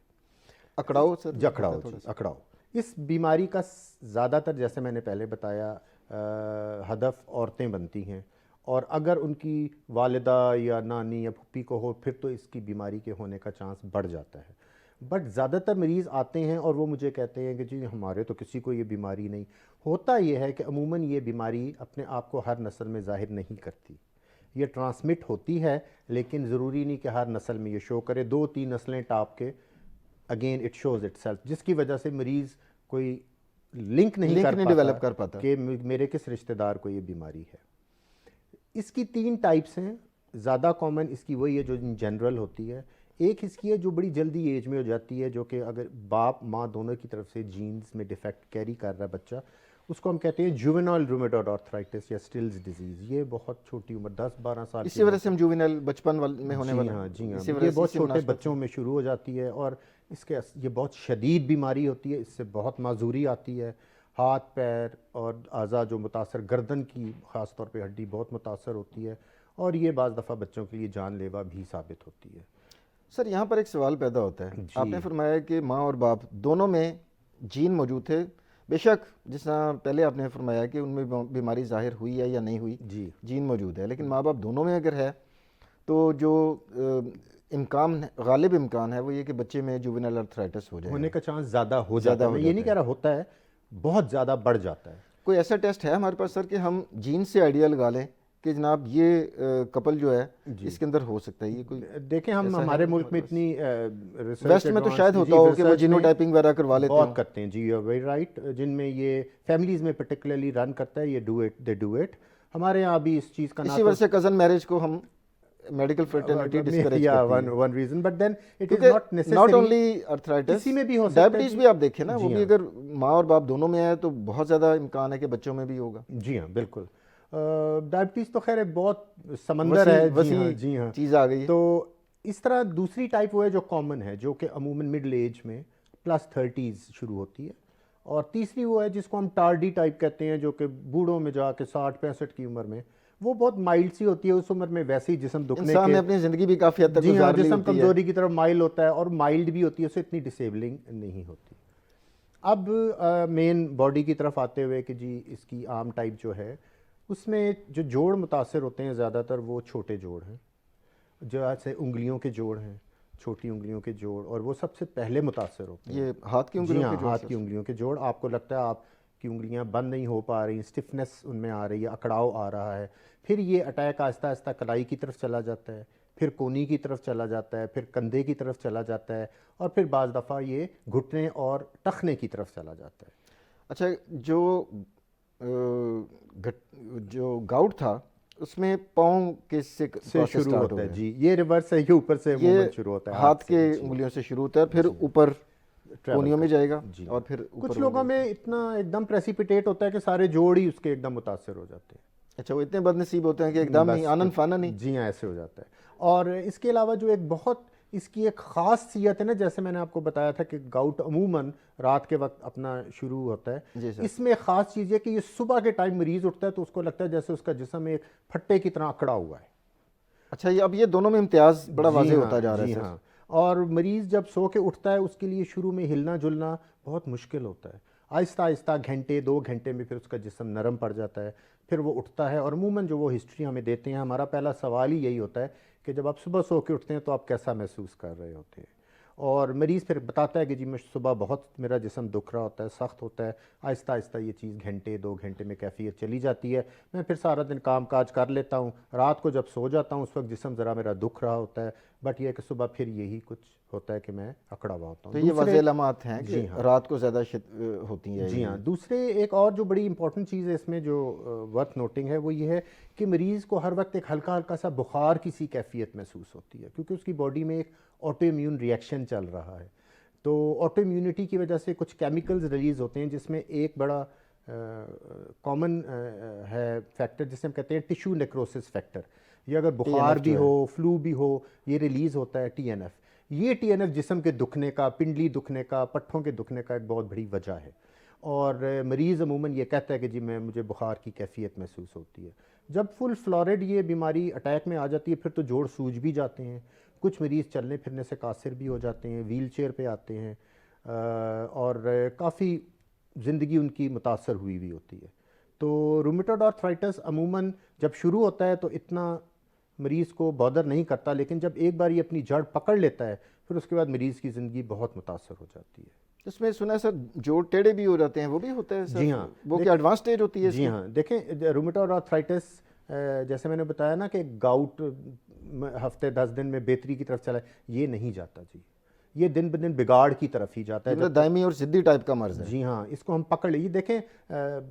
अकड़ाओ सर, जकड़ाओ, अकड़ाओ। इस बीमारी का ज़्यादातर, जैसे मैंने पहले बताया, हदफ औरतें बनती हैं, और अगर उनकी वालिदा या नानी या फूफी को हो, फिर तो इसकी बीमारी के होने का चांस बढ़ जाता है। बट ज़्यादातर मरीज़ आते हैं और वो मुझे कहते हैं कि जी हमारे तो किसी को ये बीमारी नहीं। होता ये है कि अमूमन ये बीमारी अपने आप को हर नस्ल में ज़ाहिर नहीं करती, ये ट्रांसमिट होती है, लेकिन ज़रूरी नहीं कि हर नस्ल में ये शो करे। 2-3 नस्लें टाप के अगेन इट शोज़ इटसेल्फ, जिसकी वजह से मरीज़ कोई लिंक नहीं डेवलप कर पाता कि मेरे किस रिश्तेदार को ये बीमारी है। इसकी 3 टाइप्स हैं। ज़्यादा कॉमन इसकी वही है जो इन जनरल होती है। एक इसकी है जो बड़ी जल्दी एज में हो जाती है, जो कि अगर बाप माँ दोनों की तरफ से जीन्स में डिफेक्ट कैरी कर रहा है बच्चा, उसको हम कहते हैं जुवेनाइल रूमेटॉइड अर्थराइटिस या स्टिल्स डिजीज़। ये बहुत छोटी उम्र, 10-12 साल इसी वजह से हम जुवेनाइल बचपन में होने वाला। हाँ जी हाँ, इसी ये वजह से बहुत इसी छोटे मुनासिबत बच्चों में शुरू हो जाती है, और ये बहुत शदीद बीमारी होती है। इससे बहुत माजूरी आती है, हाथ पैर और आज़ा जो मुतासर, गर्दन की ख़ास तौर पे हड्डी बहुत मुतासर होती है, और ये बाज़ दफ़ा बच्चों के लिए जानलेवा भी साबित होती है। सर यहाँ पर एक सवाल पैदा होता है, जी। आपने फरमाया कि माँ और बाप दोनों में जीन मौजूद थे। बेशक जिस तरह पहले आपने फरमाया कि उनमें बीमारी जाहिर हुई है या नहीं हुई, जी जीन मौजूद है, लेकिन माँ बाप दोनों में अगर है तो जो इम्कान, गालिब इम्कान है वो ये कि बच्चे में जुवेनाइल अर्थराइटिस हो जाए, होने का चांस ज़्यादा हो जाता है। मैं ये नहीं कह रहा होता है, बहुत ज़्यादा बढ़ जाता है। कोई ऐसा टेस्ट है हमारे पास सर कि हम जीन से आइडिया लगा लें कि जनाब ये कपल जो है इसके अंदर हो सकता है? ये कोई देखें, हम हमारे मुल्क में इतनी वेस्ट में तो शायद होता हो कि वो जीनोटाइपिंग वगैरह करवा लेते बहुत करते हैं। जी यू आर वेरी राइट। जिनमें ये फैमिलीज में पर्टिकुलरली रन करता है, ये दे डू इट। हमारे यहाँ भी इस चीज़ का इसी वजह से कज़न मैरिज को हम मेडिकल फ्रेटर्निटी डिस्करेज करती है। One reason, but then it is not necessary. Not only arthritis, किसी में भी हो सकता है। डायबिटीज भी आप देखें ना, वो भी अगर माँ और बाप दोनों में है तो बहुत ज़्यादा इम्कान है कि बच्चों में भी होगा। जी हाँ, बिल्कुल। डायबिटीज़ तो खैर बहुत समंदर है, जी हाँ चीज़ आ गई। तो इस तरह दूसरी टाइप वो है जो कॉमन है, जो कि अमूमन मिडिल एज में +30s शुरू होती है, और तीसरी वो है जिसको हम टार्डी टाइप कहते हैं, जो कि बूढ़ों में जाके 60-65 की उम्र में, वो बहुत माइल्ड सी होती है। उस उम्र में वैसे ही जिस्म दुखने इंसान ने अपनी ज़िंदगी भी काफ़ी हद तक जी हाँ, गुजार ली जिस्म होती है। कमजोरी की तरफ माइल होता है, और माइल्ड भी होती है, उससे इतनी डिसेबलिंग नहीं होती। अब मेन बॉडी की तरफ आते हुए कि जी इसकी आम टाइप जो है, उसमें जो जोड़ मुतासर होते हैं ज़्यादातर वो छोटे जोड़ हैं, जैसे उंगलियों के जोड़ हैं, छोटी उंगलियों के जोड़, और वो सबसे पहले मुतासर होते हैं। ये हाथ की उंगलियों के जोड़, हाथ की उंगलियों के जोड़। आपको लगता है आपकी उंगलियां बंद नहीं हो पा रही, स्टिफनेस उनमें आ रही है, अकड़ाव आ रहा है, फिर ये अटैक आहिस्ता आहिस्ता कलाई की तरफ चला जाता है, फिर कोनी की तरफ चला जाता है, फिर कंधे की तरफ चला जाता है, और फिर बाज़ दफ़ा ये घुटने और टखने की तरफ चला जाता है। अच्छा, जो गाउट था उसमें पाँव के से प्रोसेस शुरू स्टार्ट होता है हो जी, ये रिवर्स है, ये ऊपर से गया। मूवमेंट शुरू होता ये है हाथ के से, जी। उंगलियों से शुरू होता है, फिर ऊपर ट्रैवल कोनियों में करता है, जाएगा जी। और फिर ऊपर कुछ लोगों में इतना एकदम प्रेसिपिटेट होता है कि सारे जोड़ ही उसके एकदम मुतासर हो जाते हैं। अच्छा, वो इतने बदनसीब होते हैं कि एकदम ही बस आनन फानन ही। जी हाँ, ऐसे हो जाता है। और इसके अलावा जो एक बहुत इसकी एक ख़ास सीयत है ना, जैसे मैंने आपको बताया था कि गाउट अमूमन रात के वक्त अपना शुरू होता है, जी सर। इसमें ख़ास चीज़ है कि ये सुबह के टाइम मरीज़ उठता है तो उसको लगता है जैसे उसका जिस्म एक फट्टे की तरह अकड़ा हुआ है। अच्छा, ये अब ये दोनों में इम्तियाज़ बड़ा जी वाज़ेह हाँ, होता जा रहा है जी सर। हाँ। और मरीज़ जब सो के उठता है उसके लिए शुरू में हिलना जुलना बहुत मुश्किल होता है। आहिस्ता आहिस्ता घंटे 2 घंटे में फिर उसका जिस्म नरम पड़ जाता है, फिर वो उठता है। और अमूमन जो वो हिस्ट्री हमें देते हैं, हमारा पहला सवाल ही यही होता है कि जब आप सुबह सो के उठते हैं तो आप कैसा महसूस कर रहे होते हैं। और मरीज़ फिर बताता है कि जी मैं सुबह बहुत मेरा जिस्म दुख रहा होता है, सख्त होता है। आहिस्ता आहिस्ता ये चीज़ घंटे 2 घंटे में कैफियत चली जाती है। मैं फिर सारा दिन काम काज कर लेता हूँ, रात को जब सो जाता हूँ उस वक्त जिस्म ज़रा मेरा दुख रहा होता है, बट ये है कि सुबह फिर यही कुछ होता है कि मैं अकड़ा हुआ होता हूँ। तो ये वाज़ेह अलामात हैं कि जी हाँ, रात को ज़्यादा होती है जी ये। हाँ। दूसरे एक और जो बड़ी इंपॉर्टेंट चीज़ है इसमें जो वर्थ नोटिंग है वो ये है कि मरीज़ को हर वक्त एक हल्का हल्का सा बुखार की सी कैफियत महसूस होती है, क्योंकि उसकी बॉडी में एक ऑटो इम्यून रिएक्शन चल रहा है। तो ऑटो इम्यूनिटी की वजह से कुछ केमिकल्स रिलीज़ होते हैं, जिसमें एक बड़ा कॉमन है फैक्टर जिसे हम कहते हैं टिश्यू नेक्रोसिस फैक्टर। ये अगर बुखार TNF भी जो हो, फ्लू भी हो, ये रिलीज़ होता है TNF। ये TNF जिस्म के दुखने का, पिंडली दुखने का, पट्ठों के दुखने का एक बहुत बड़ी वजह है। और मरीज़ अमूमन ये कहता है कि जी मुझे बुखार की कैफियत महसूस होती है। जब फुल फ्लोरेड ये बीमारी अटैक में आ जाती है फिर तो जोड़ सूज भी जाते हैं। कुछ मरीज़ चलने फिरने से कासिर भी हो जाते हैं, व्हील चेयर पर आते हैं, और काफ़ी ज़िंदगी उनकी मुतासर हुई भी होती है। तो रूमेटॉइड आर्थराइटिस अमूमन जब शुरू होता है तो इतना मरीज़ को बॉदर नहीं करता, लेकिन जब एक बार ये अपनी जड़ पकड़ लेता है फिर उसके बाद मरीज़ की ज़िंदगी बहुत मुतासर हो जाती है। इसमें सुना है सर जोड़ टेढ़े भी हो जाते हैं, वो भी होता है सर? जी हाँ, वो क्या एडवांस स्टेज होती है जी हाँ, देखें रूमेटॉइड आर्थराइटिस जैसे मैंने बताया ना कि गाउट हफ्ते 10 दिन में बेहतरी की तरफ चला है, ये नहीं जाता जी, ये दिन ब दिन बिगाड़ की तरफ ही जाता है। मतलब दायमी और सिद्धी टाइप का मर्ज है। जी हाँ, इसको हम पकड़ लीजिए। देखें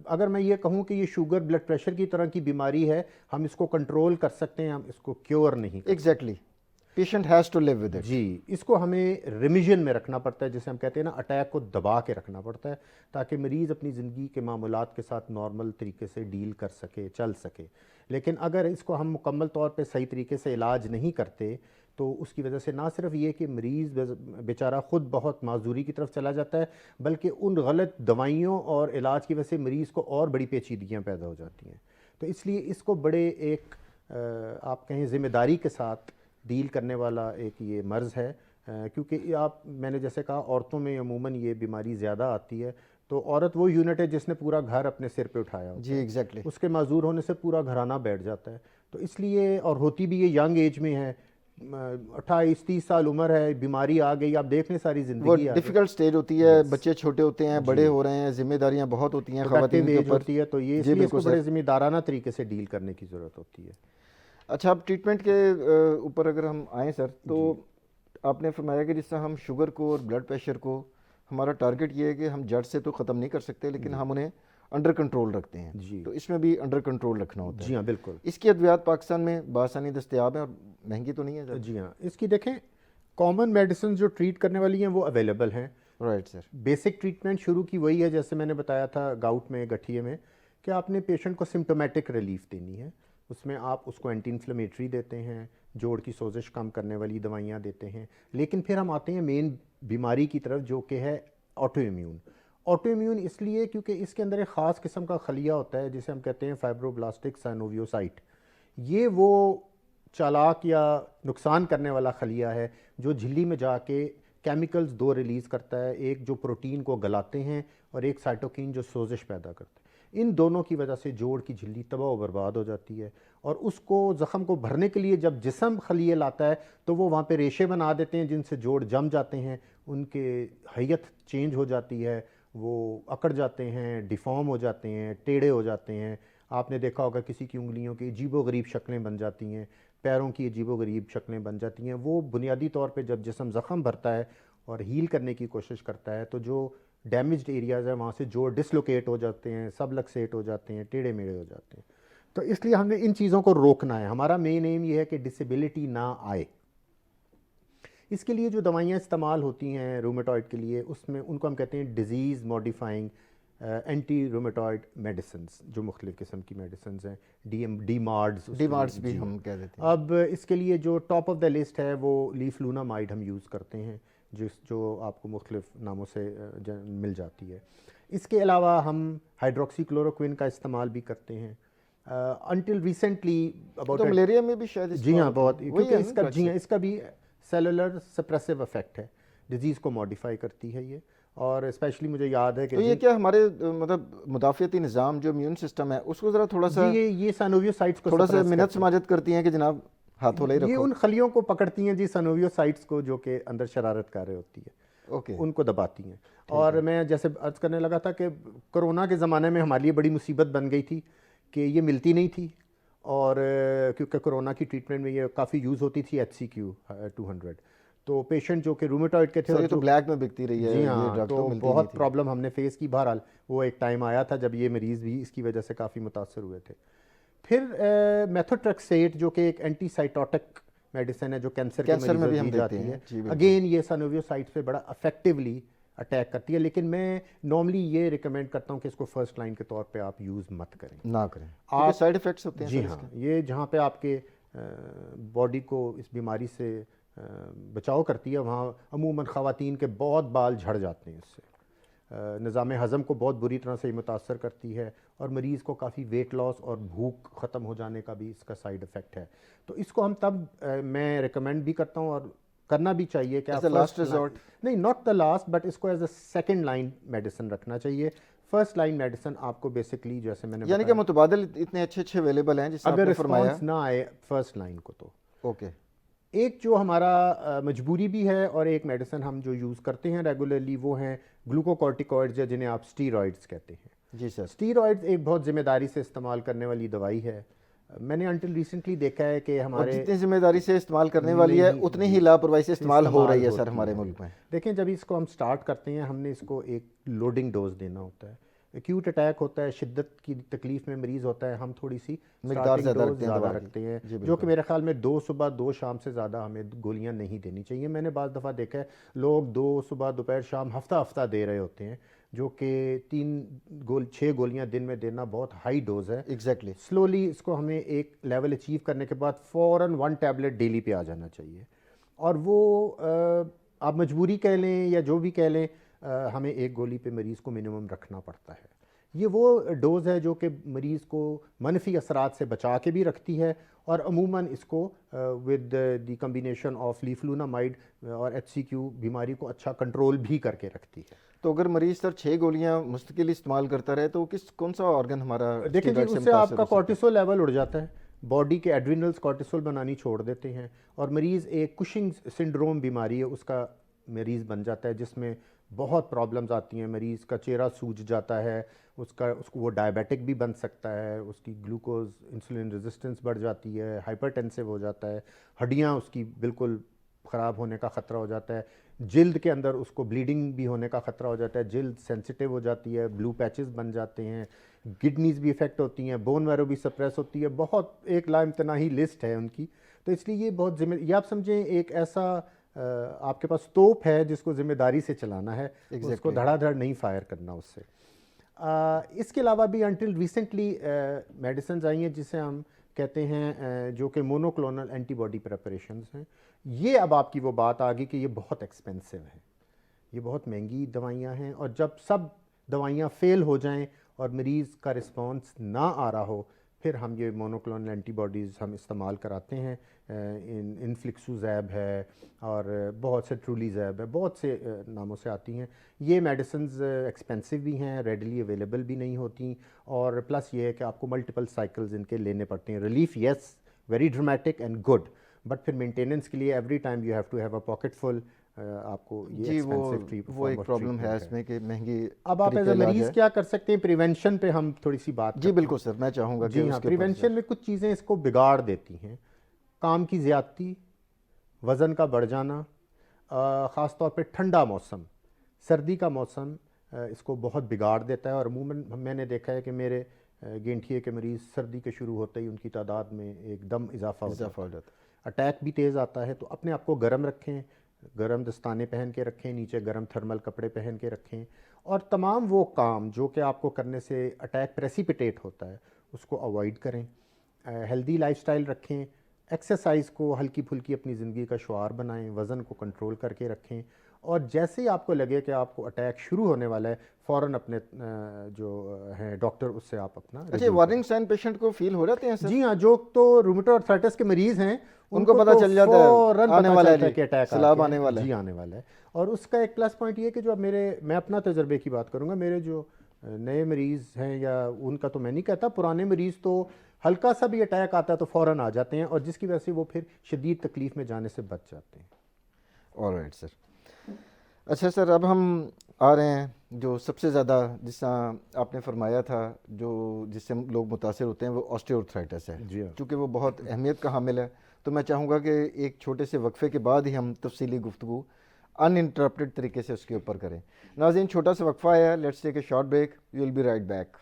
अगर मैं ये कहूँ कि ये शुगर ब्लड प्रेशर की तरह की बीमारी है, हम इसको कंट्रोल कर सकते हैं, हम इसको क्योर नहीं कर। Exactly, patient has to live with it. जी, इसको हमें रिमिशन में रखना पड़ता है, जिसे हम कहते हैं ना अटैक को दबा के रखना पड़ता है, ताकि मरीज़ अपनी ज़िंदगी के मामूलात के साथ नॉर्मल तरीके से डील कर सके, चल सके। लेकिन अगर इसको हम मुकम्मल तौर पे सही तरीके से इलाज नहीं करते तो उसकी वजह से ना सिर्फ ये कि मरीज़ बेचारा ख़ुद बहुत माजूरी की तरफ चला जाता है, बल्कि उन गलत दवाइयों और इलाज की वजह से मरीज़ को और बड़ी पेचीदगियाँ पैदा हो जाती हैं। तो इसलिए इसको बड़े एक आप कहें ज़िम्मेदारी के साथ डील करने वाला एक ये मर्ज़ है, क्योंकि आप मैंने जैसे कहा औरतों में अमूमन ये बीमारी ज़्यादा आती है। तो औरत वो यूनिट है जिसने पूरा घर अपने सिर पे उठाया होता जी है। एग्जैक्टली। उसके माजूर होने से पूरा घराना बैठ जाता है। तो इसलिए, और होती भी ये यंग एज में है, 28-30 साल उम्र है, बीमारी आ गई, आप देख लें सारी वो ज़िंदगी डिफ़िकल्ट स्टेज होती है, बच्चे छोटे होते हैं, बड़े हो रहे हैं, जिम्मेदारियां बहुत होती हैं ख़वातीन के एज ऊपर होती है, तो ये जी इसलिए बिल्कुल इसको बड़े सर। ज़िम्मेदाराना तरीके से डील करने की ज़रूरत होती है। अच्छा, अब ट्रीटमेंट के ऊपर अगर हम आएँ सर, तो आपने फरमाया कि जिस तरह हम शुगर को और ब्लड प्रेशर को, हमारा टारगेट ये है कि हम जड़ से तो ख़त्म नहीं कर सकते, लेकिन हम उन्हें अंडर कंट्रोल रखते हैं। जी। तो इसमें भी अंडर कंट्रोल रखना होता है। जी हाँ, बिल्कुल। इसकी अद्वियात पाकिस्तान में बासानी दस्तयाब है और महंगी तो नहीं है सर? जी हाँ, इसकी देखें कॉमन मेडिसिन जो ट्रीट करने वाली हैं वो अवेलेबल हैं। Right sir. बेसिक ट्रीटमेंट शुरू की वही है जैसे मैंने बताया था गाउट में, गठिए में, कि आपने पेशेंट को सिम्टोमेटिक रिलीफ देनी है। उसमें आप उसको एंटी इन्फ्लेमेटरी देते हैं, जोड़ की सोजिश कम करने वाली दवाइयाँ देते हैं। लेकिन फिर हम आते हैं मेन बीमारी की तरफ, जो कि है ऑटो इम्यून। ऑटो इम्यून इसलिए क्योंकि इसके अंदर एक ख़ास किस्म का खलिया होता है जिसे हम कहते हैं फाइब्रोब्लास्टिक साइनोवियोसाइट। ये वो चालाक या नुकसान करने वाला खलिया है जो झिल्ली में जाके केमिकल्स दो रिलीज़ करता है, एक जो प्रोटीन को गलाते हैं और एक साइटोकिन जो सोजिश पैदा करते हैं। इन दोनों की वजह से जोड़ की झिल्ली तबाह व बर्बाद हो जाती है, और उसको ज़ख़म को भरने के लिए जब जिस्म खलिए लाता है तो वो वहाँ पे रेशे बना देते हैं जिनसे जोड़ जम जाते हैं, उनके हैयत चेंज हो जाती है, वो अकड़ जाते हैं, डिफ़ॉर्म हो जाते हैं, टेढ़े हो जाते हैं, आपने देखा होगा किसी की उंगलियों की अजीबो-गरीब शक्लें बन जाती हैं, पैरों की अजीबो-गरीब शक्लें बन जाती हैं। वो बुनियादी तौर पे जब जिस्म ज़ख़म भरता है और हील करने की कोशिश करता है, तो जो डैमेज्ड एरियाज़ हैं वहाँ से जोड़ डिसलोकेट हो जाते हैं, सबलक्सेट हो जाते हैं, टेढ़े-मेढ़े हो जाते हैं। तो इसलिए हमने इन चीज़ों को रोकना है। हमारा मेन एम ये है कि डिसेबिलिटी ना आए। इसके लिए जो दवाइयाँ इस्तेमाल होती हैं रूमेटॉइड के लिए, उसमें उनको हम कहते हैं disease modifying anti rheumatoid medicines, जो मुख्तलिफ़ किस्म की मेडिसिन्स हैं, डीमार्ड्स भी हम कह देते हैं। अब इसके लिए जो टॉप ऑफ द लिस्ट है वो लीफ्लूनामाइड हम यूज़ करते हैं, जो आपको मुख्तलिफ़ नामों से मिल जाती है। इसके अलावा हम हाइड्रोक्सीक्लोरोक्विन का इस्तेमाल भी करते हैं। अनटिल रिसेंटली अबाउट तो मलेरिया में भी शायद जी हाँ, बहुत, क्योंकि इसका जी हाँ, है। इसका भी सेलुलर सप्रेसिव इफेक्ट है, डिजीज़ को मॉडिफाई करती है ये। और स्पेशली मुझे याद है कि तो ये क्या हमारे मतलब मुदाफ़ियती निज़ाम जो इम्यून सिस्टम है उसको ज़रा थोड़ा सा ये साइनोवियोसाइट्स को थोड़ा सा suppress मिन्नत करती हैं। समाजत करती हैं कि जनाब हाथों ले ये रखो। उन खलियों को पकड़ती हैं जी, साइनोवियोसाइट्स को, जो कि अंदर शरारत कर रही होती है, ओके, उनको दबाती हैं। और मैं जैसे अर्ज करने लगा था कि कोरोना के ज़माने में हमारे लिए बड़ी मुसीबत बन गई थी कि ये मिलती नहीं थी, और क्योंकि कोरोना की ट्रीटमेंट में ये काफ़ी यूज़ होती थी HCQ 200। तो पेशेंट जो कि रूमेटॉइड के थे, सर ये तो ब्लैक में बिकती रही है जी ये हाँ, ड्रग, तो मिलती बहुत नहीं थी। प्रॉब्लम हमने फेस की। बहरहाल वो एक टाइम आया था जब ये मरीज़ भी इसकी वजह से काफ़ी मुतासर हुए थे। फिर मेथोट्रेक्सेट, जो कि एक एंटीसाइटोटिक मेडिसिन है, जो कैंसर के कैंसर में भी मरीजों हम दी देते जाती हैं है। जी, बिल्कुल। अगेन ये साइनोवियोसाइट्स पे बड़ा इफेक्टिवली अटैक करती है, लेकिन मैं नॉर्मली ये रिकमेंड करता हूँ कि इसको फर्स्ट लाइन के तौर पे आप यूज़ मत करें, ना करें, क्योंकि साइड इफेक्ट्स होते हैं जी सर हाँ, इसके। ये जहाँ पे आपके बॉडी को इस बीमारी से बचाव करती है, वहाँ अमूमन ख़वातीन के बहुत बाल झड़ जाते हैं इससे। निज़ाम हज़म को बहुत बुरी तरह से मुतासर करती है, और मरीज़ को काफ़ी वेट लॉस और भूख ख़त्म हो जाने का भी इसका साइड इफ़ेक्ट है। तो इसको हम तब मैं रिकमेंड भी करता हूँ और करना भी चाहिए कि As a last resort? नहीं, नॉट द लास्ट, बट इसको as a second line medicine रखना चाहिए। फर्स्ट लाइन मेडिसिन आपको बेसिकली, जैसे मैंने यानी कि मुतबादिल इतने अच्छे अच्छे अवेलेबल हैं जिससे अगर आपने फरमाया। रिस्पॉन्स ना आए फर्स्ट लाइन को, तो ओके, एक जो हमारा मजबूरी भी है, और एक मेडिसिन हम जो यूज़ करते हैं रेगुलरली, वो हैं ग्लूकोकॉर्टिकॉइड्स, या जिन्हें आप स्टीरॉइड्स कहते हैं। जी सर। स्टीरॉइड्स एक बहुत ज़िम्मेदारी से इस्तेमाल करने वाली दवाई है। मैंने अनटिल रिसेंटली देखा है कि और हमारे जितनी जिम्मेदारी से इस्तेमाल करने वाली है उतनी ही लापरवाही से इस्तेमाल हो रही है सर हमारे मुल्क में। देखें, जब इसको हम स्टार्ट करते हैं, हमने इसको एक लोडिंग डोज देना होता है। एक्यूट अटैक होता है, शिद्दत की तकलीफ में मरीज़ होता है, हम थोड़ी सी मिकदार स्टार्टिंग ज़्यादा डोज रखते हैं ज़्यादा दवा की। रखते जी, हैं, बिल्कुल। जो कि मेरे ख्याल में 2 सुबह 2 शाम से ज़्यादा हमें गोलियां नहीं देनी चाहिए। मैंने बाज़ दफ़ा देखा है लोग 2 सुबह दोपहर शाम हफ्ता दे रहे होते हैं, जो कि 6 गोलियां दिन में देना बहुत हाई डोज है। एग्जैक्टली। स्लोली इसको हमें एक लेवल अचीव करने के बाद फ़ौरन 1 टैबलेट डेली पे आ जाना चाहिए। और वो आप मजबूरी कह लें या जो भी कह लें, हमें एक गोली पे मरीज़ को मिनिमम रखना पड़ता है। ये वो डोज़ है जो कि मरीज़ को मनफी असरात से बचा के भी रखती है, और अमूमन इसको विद द कम्बिनेशन ऑफ लीफ्लूनामाइड और HCQ बीमारी को अच्छा कंट्रोल भी करके रखती है। तो अगर मरीज सर 6 गोलियां मुस्तकिल इस्तेमाल करता रहे तो कौन सा ऑर्गन हमारा देखिए जी, स्टेरॉइड से उससे मुतासर आपका हो सकता है? कॉर्टिसोल लेवल उड़ जाता है, बॉडी के एड्रिनल्स कॉर्टिसोल बनानी छोड़ देते हैं, और मरीज़ एक कुशिंग सिंड्रोम बीमारी है उसका मरीज़ बन जाता है, जिसमें बहुत प्रॉब्लम्स आती हैं। मरीज़ का चेहरा सूज जाता है, उसको वो डायबिटिक भी बन सकता है, उसकी ग्लूकोज इंसुलिन रेजिस्टेंस बढ़ जाती है, हाइपरटेंसिव हो जाता है, हड्डियाँ उसकी बिल्कुल ख़राब होने का ख़तरा हो जाता है, जिल्द के अंदर उसको ब्लीडिंग भी होने का ख़तरा हो जाता है, जिल्द सेंसिटिव हो जाती है, ब्लू पैचेस बन जाते हैं, किडनीज़ भी इफ़ेक्ट होती हैं, बोन मैरो भी सप्रेस होती है। बहुत एक लाइमतनाही लिस्ट है उनकी। तो इसलिए ये बहुत ये आप समझें एक ऐसा आपके पास तोप है जिसको ज़िम्मेदारी से चलाना है, उसको धड़ाधड़ नहीं फायर करना उससे। इसके अलावा भी अनटिल रिसेंटली मेडिसिन आई हैं जिसे हम कहते हैं जो कि मोनोक्लोनल एंटीबॉडी प्रिपरेशंस हैं। ये अब आपकी वो बात आ गई कि ये बहुत एक्सपेंसिव है, ये बहुत महंगी दवाइयाँ हैं, और जब सब दवाइयाँ फेल हो जाएं और मरीज़ का रिस्पांस ना आ रहा हो, फिर हम ये मोनोक्लोनल एंटीबॉडीज़ हम इस्तेमाल कराते हैं। इनफ्लिक्सूज़ैब है, और बहुत से ट्रूलीज़ैब है, बहुत से नामों से आती हैं। ये मेडिसिन्स एक्सपेंसिव भी हैं, रेडली अवेलेबल भी नहीं होती, और प्लस ये है कि आपको मल्टीपल साइकिल्स इनके लेने पड़ते हैं। Relief yes very dramatic and good, but फिर मेंटेनेंस के लिए every time you have to have a pocket full आपको ये जी एक्सपेंसिव वो एक प्रॉब्लम है इसमें कि महंगी अब आप एज ए मरीज़ क्या कर सकते हैं, प्रिवेंशन पे हम थोड़ी सी बात जी बिल्कुल सर, मैं चाहूँगा कि जी हाँ, उसके ऊपर प्रिवेंशन में कुछ चीज़ें इसको बिगाड़ देती हैं। काम की ज़्यादती, वज़न का बढ़ जाना, ख़ास तौर पे ठंडा मौसम, सर्दी का मौसम इसको बहुत बिगाड़ देता है। और अमूमन मैंने देखा है कि मेरे गेंठिए के मरीज़ सर्दी के शुरू होते ही उनकी तादाद में एकदम इजाफा हो जाता है, अटैक भी तेज़ आता है। तो अपने आप को गर्म रखें, गर्म दस्ताने पहन के रखें, नीचे गर्म थर्मल कपड़े पहन के रखें, और तमाम वो काम जो कि आपको करने से अटैक प्रेसिपिटेट होता है उसको अवॉइड करें। हेल्दी लाइफस्टाइल रखें, एक्सरसाइज को हल्की फुल्की अपनी ज़िंदगी का शुआर बनाएं, वज़न को कंट्रोल करके रखें, और जैसे ही आपको लगे कि आपको अटैक शुरू होने वाला है फ़ौरन अपने जो हैं डॉक्टर उससे आप अपना अच्छा, वार्निंग साइन पेशेंट को फील हो जाते हैं सर? जी हाँ, जो तो रूमेटॉइड आर्थराइटिस के मरीज़ हैं उनको पता तो चल जाता है फ़ौरन आने पता वाला है चलता है जी, कि अटैक सैलाब आने वाला है। जी आने वाला है। और उसका एक प्लस पॉइंट ये है कि जो अब मैं अपना तजर्बे की बात करूँगा, मेरे जो नए मरीज़ हैं या उनका तो मैं नहीं कहता, पुराने मरीज़ तो हल्का सा भी अटैक आता है तो फ़ौरन आ जाते हैं, और जिसकी वजह से वो फिर शदीद तकलीफ़ में जाने से बच जाते हैं। Alright sir. अच्छा सर, अब हम आ रहे हैं जो सबसे ज़्यादा, जिस तरह आपने फरमाया था, जो जिससे लोग मुतासिर होते हैं वो ऑस्टियोआर्थराइटिस है। जी हाँ। चूँकि वो बहुत अहमियत का हामिल है, तो मैं चाहूँगा कि एक छोटे से वक्फे के बाद ही हम तफसीली गुफ्तगू अनइंटरप्टेड तरीके से उसके ऊपर करें। नाज़रीन, छोटा सा वक्फा है, let's take a short break, we will be right back.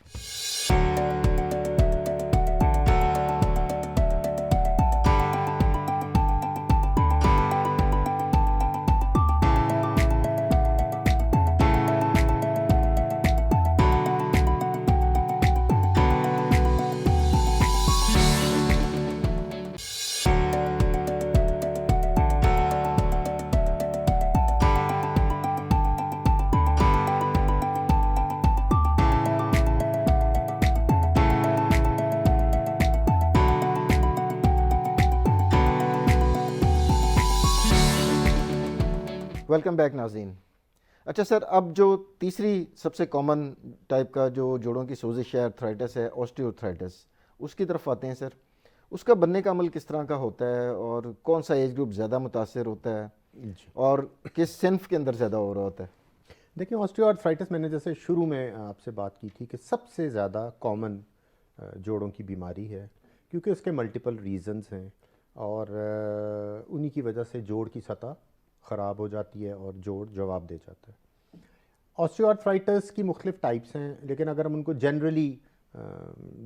Welcome back नाज़रीन। अच्छा सर, अब जो तीसरी सबसे कॉमन टाइप का जो जोड़ों की सोजिश है, अर्थराइटिस है, ऑस्टियोआर्थराइटिस, उसकी तरफ आते हैं सर। उसका बनने का अमल किस तरह का होता है, और कौन सा एज ग्रुप ज़्यादा मुतासिर होता है, और किस सिन्फ के अंदर ज़्यादा हो रहा होता है? देखिए, ऑस्टियोआर्थराइटिस मैंने जैसे शुरू में आपसे बात की थी कि सबसे ज़्यादा कॉमन जोड़ों की बीमारी है, क्योंकि उसके मल्टीपल रीज़न्स हैं, और उन्हीं की वजह से जोड़ की सतह ख़राब हो जाती है और जोड़ जवाब दे जाता है। ऑस्टियोआर्थराइटिस की मुख्तलिफ टाइप्स हैं, लेकिन अगर हम उनको जनरली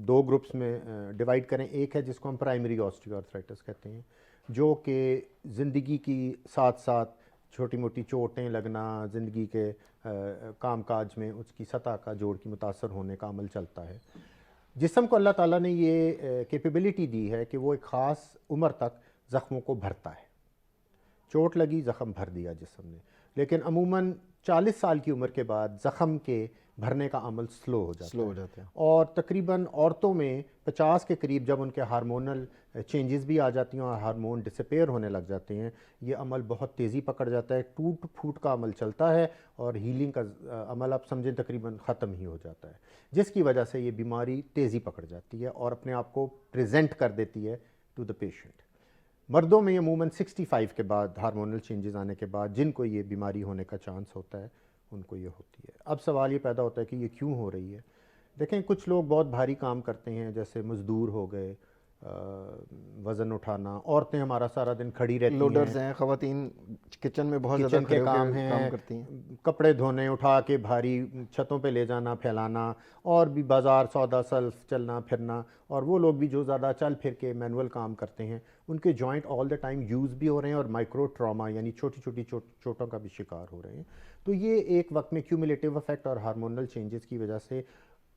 दो ग्रुप्स में डिवाइड करें, एक है जिसको हम प्राइमरी ऑस्टियोआर्थराइटिस कहते हैं, जो कि ज़िंदगी की साथ साथ छोटी मोटी चोटें लगना, ज़िंदगी के काम काज में उसकी सतह का जोड़ की मुतासर होने का अमल चलता है। जिस्म को अल्लाह ताला ने ये कैपेबिलिटी दी है कि वो एक ख़ास उम्र तक ज़ख्मों को भरता है। चोट लगी, ज़ख़म भर दिया जिस्म ने, लेकिन अमूमन 40 साल की उम्र के बाद ज़ख़म के भरने का अमल स्लो हो जाता है। और तकरीबन औरतों में 50 के करीब जब उनके हार्मोनल चेंजेस भी आ जाती हैं और हार्मोन डिसअपेयर होने लग जाते हैं, ये अमल बहुत तेज़ी पकड़ जाता है, टूट फूट का अमल चलता है, और हीलिंग का अमल आप समझें तकरीबन ख़त्म ही हो जाता है, जिसकी वजह से ये बीमारी तेज़ी पकड़ जाती है और अपने आप को प्रेजेंट कर देती है टू द पेशेंट। मर्दों में अमूमन 65 के बाद, हार्मोनल चेंजेस आने के बाद, जिनको ये बीमारी होने का चांस होता है उनको ये होती है। अब सवाल ये पैदा होता है कि ये क्यों हो रही है। देखें, कुछ लोग बहुत भारी काम करते हैं, जैसे मज़दूर हो गए, वज़न उठाना, औरतें हमारा सारा दिन खड़ी रहती हैं, लोडर्स हैं, ख़वातीन किचन में बहुत ज़्यादा किचन के काम हैं, करती हैं, कपड़े धोने, उठा के भारी छतों पे ले जाना, फैलाना, और भी बाज़ार सौदा सल्फ चलना फिरना, और वो लोग भी जो ज़्यादा चल फिर के मैनुअल काम करते हैं, उनके joint all the time use भी हो रहे हैं और माइक्रो ट्रॉमा यानी छोटी छोटी चोटों का भी शिकार हो रहे हैं। तो ये एक वक्त में क्यूमुलेटिव इफेक्ट और हार्मोनल चेंजेस की वजह से,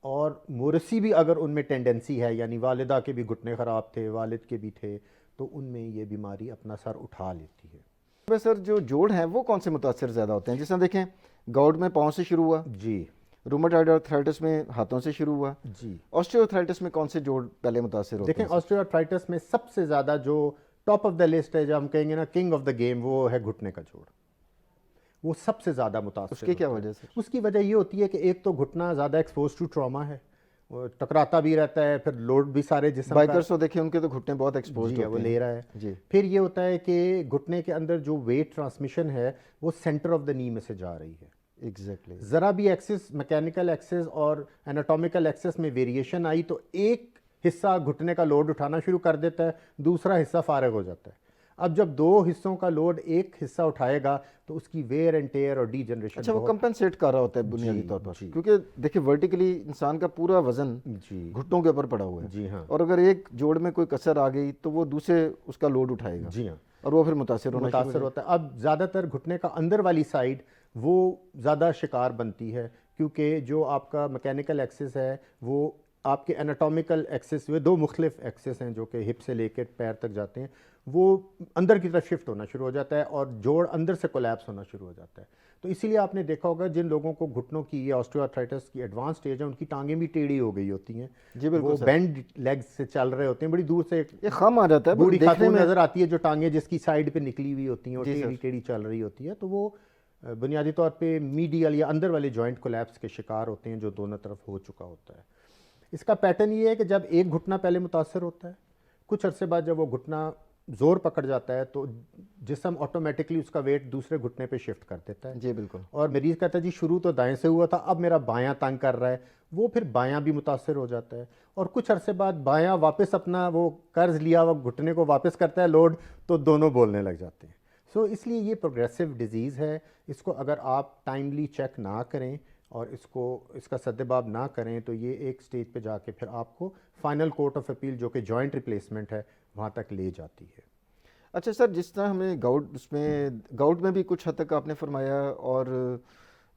और मोरसी भी अगर उनमें टेंडेंसी है, यानी वालिदा के भी घुटने ख़राब थे, वालिद के भी थे, तो उनमें ये बीमारी अपना सर उठा लेती है। सर, जो जोड़ हैं वो कौन से मुतासिर ज़्यादा होते हैं? जिस तरह देखें, गाउट में पाँव से शुरू हुआ जी, रूमेटॉइड आर्थराइटिस में हाथों से शुरू हुआ जी, ऑस्टियोआर्थराइटिस में कौन से जोड़ पहले मुतासिर होते देखें, हैं? ऑस्टियोआर्थराइटिस में सबसे ज़्यादा जो टॉप ऑफ द लिस्ट है, जो हम कहेंगे ना किंग ऑफ द गेम, वो है घुटने का जोड़। वो सबसे ज़्यादा मुतासिर। उसकी क्या वजह से? उसकी वजह ये होती है कि एक तो घुटना ज़्यादा एक्सपोज टू ट्रॉमा है, वो टकराता भी रहता है, फिर लोड भी सारे जिस्म का बाइकर्स तो देखिए उनके तो घुटने बहुत एक्सपोज्ड जी होते वो हैं। ले रहा है। जी फिर ये होता है कि घुटने के अंदर जो वेट ट्रांसमिशन है वो सेंटर ऑफ द नी में से जा रही है। एग्जैक्टली। ज़रा भी एक्सेस, मैकेनिकल एक्सेस और एनाटॉमिकल एक्सेस में वेरिएशन आई तो एक हिस्सा घुटने का लोड उठाना शुरू कर देता है, दूसरा हिस्सा फारग हो जाता है। अब जब दो हिस्सों का लोड एक हिस्सा उठाएगा तो उसकी वेयर एंड टेयर और डीजनरेशन अच्छा, वो कंपेंसेट कर रहा होता है बुनियादी जी, तौर पर, जी। क्योंकि देखिए वर्टिकली इंसान का पूरा वजन जी घुटनों के ऊपर पड़ा हुआ है। जी हाँ और अगर एक जोड़ में कोई कसर आ गई तो वो दूसरे उसका लोड उठाएगा जी हाँ और वो फिर मुतासिर होना शुरू हो मुतासर होता है। अब ज़्यादातर घुटने का अंदर वाली साइड वो ज़्यादा शिकार बनती है, क्योंकि जो आपका मैकेनिकल एक्सेस है वो आपके एनाटॉमिकल एक्सेस, वे दो मुख्तलिफ एक्सेस हैं जो कि हिप से लेकर पैर तक जाते हैं, वो अंदर की तरफ शिफ्ट होना शुरू हो जाता है और जोड़ अंदर से कोलैप्स होना शुरू हो जाता है। तो इसीलिए आपने देखा होगा जिन लोगों को घुटनों की या ऑस्टियोआर्थराइटिस की एडवांस स्टेज है उनकी टांगें भी टेढ़ी हो गई होती हैं। जी बिल्कुल वो सर। बेंड लेग्स से चल रहे होते हैं, बड़ी दूर से ये खम आ जाता है बूढ़ी देखने खातून में। नजर आती है जो टांगें जिसकी साइड पे निकली हुई होती हैं और जी सर। टेढ़ी टेढ़ी चल रही होती है, तो वो बुनियादी तौर पे मीडियल या अंदर वाले जॉइंट कोलैप्स के शिकार होते हैं जो दोनों तरफ हो चुका होता है। इसका पैटर्न ये है कि जब एक घुटना पहले मुतासर होता है, कुछ अरसे बाद जब वो घुटना जोर पकड़ जाता है तो जिस्म ऑटोमेटिकली उसका वेट दूसरे घुटने पे शिफ्ट कर देता है। जी बिल्कुल। और मरीज कहता है जी शुरू तो दाएं से हुआ था, अब मेरा बायां तंग कर रहा है, वो फिर बायां भी मुतासर हो जाता है और कुछ अरसे बाद बायां वापस अपना वो कर्ज लिया हुआ घुटने को वापस करता है लोड, तो दोनों बोलने लग जाते हैं। सो इसलिए ये प्रोग्रेसिव डिजीज़ है, इसको अगर आप टाइमली चेक ना करें और इसका सद्देबाब ना करें तो ये एक स्टेज पे जाके फिर आपको फाइनल कोर्ट ऑफ अपील जो कि जॉइंट रिप्लेसमेंट है वहाँ तक ले जाती है। अच्छा सर, जिस तरह हमें गाउट में भी कुछ हद तक आपने फरमाया, और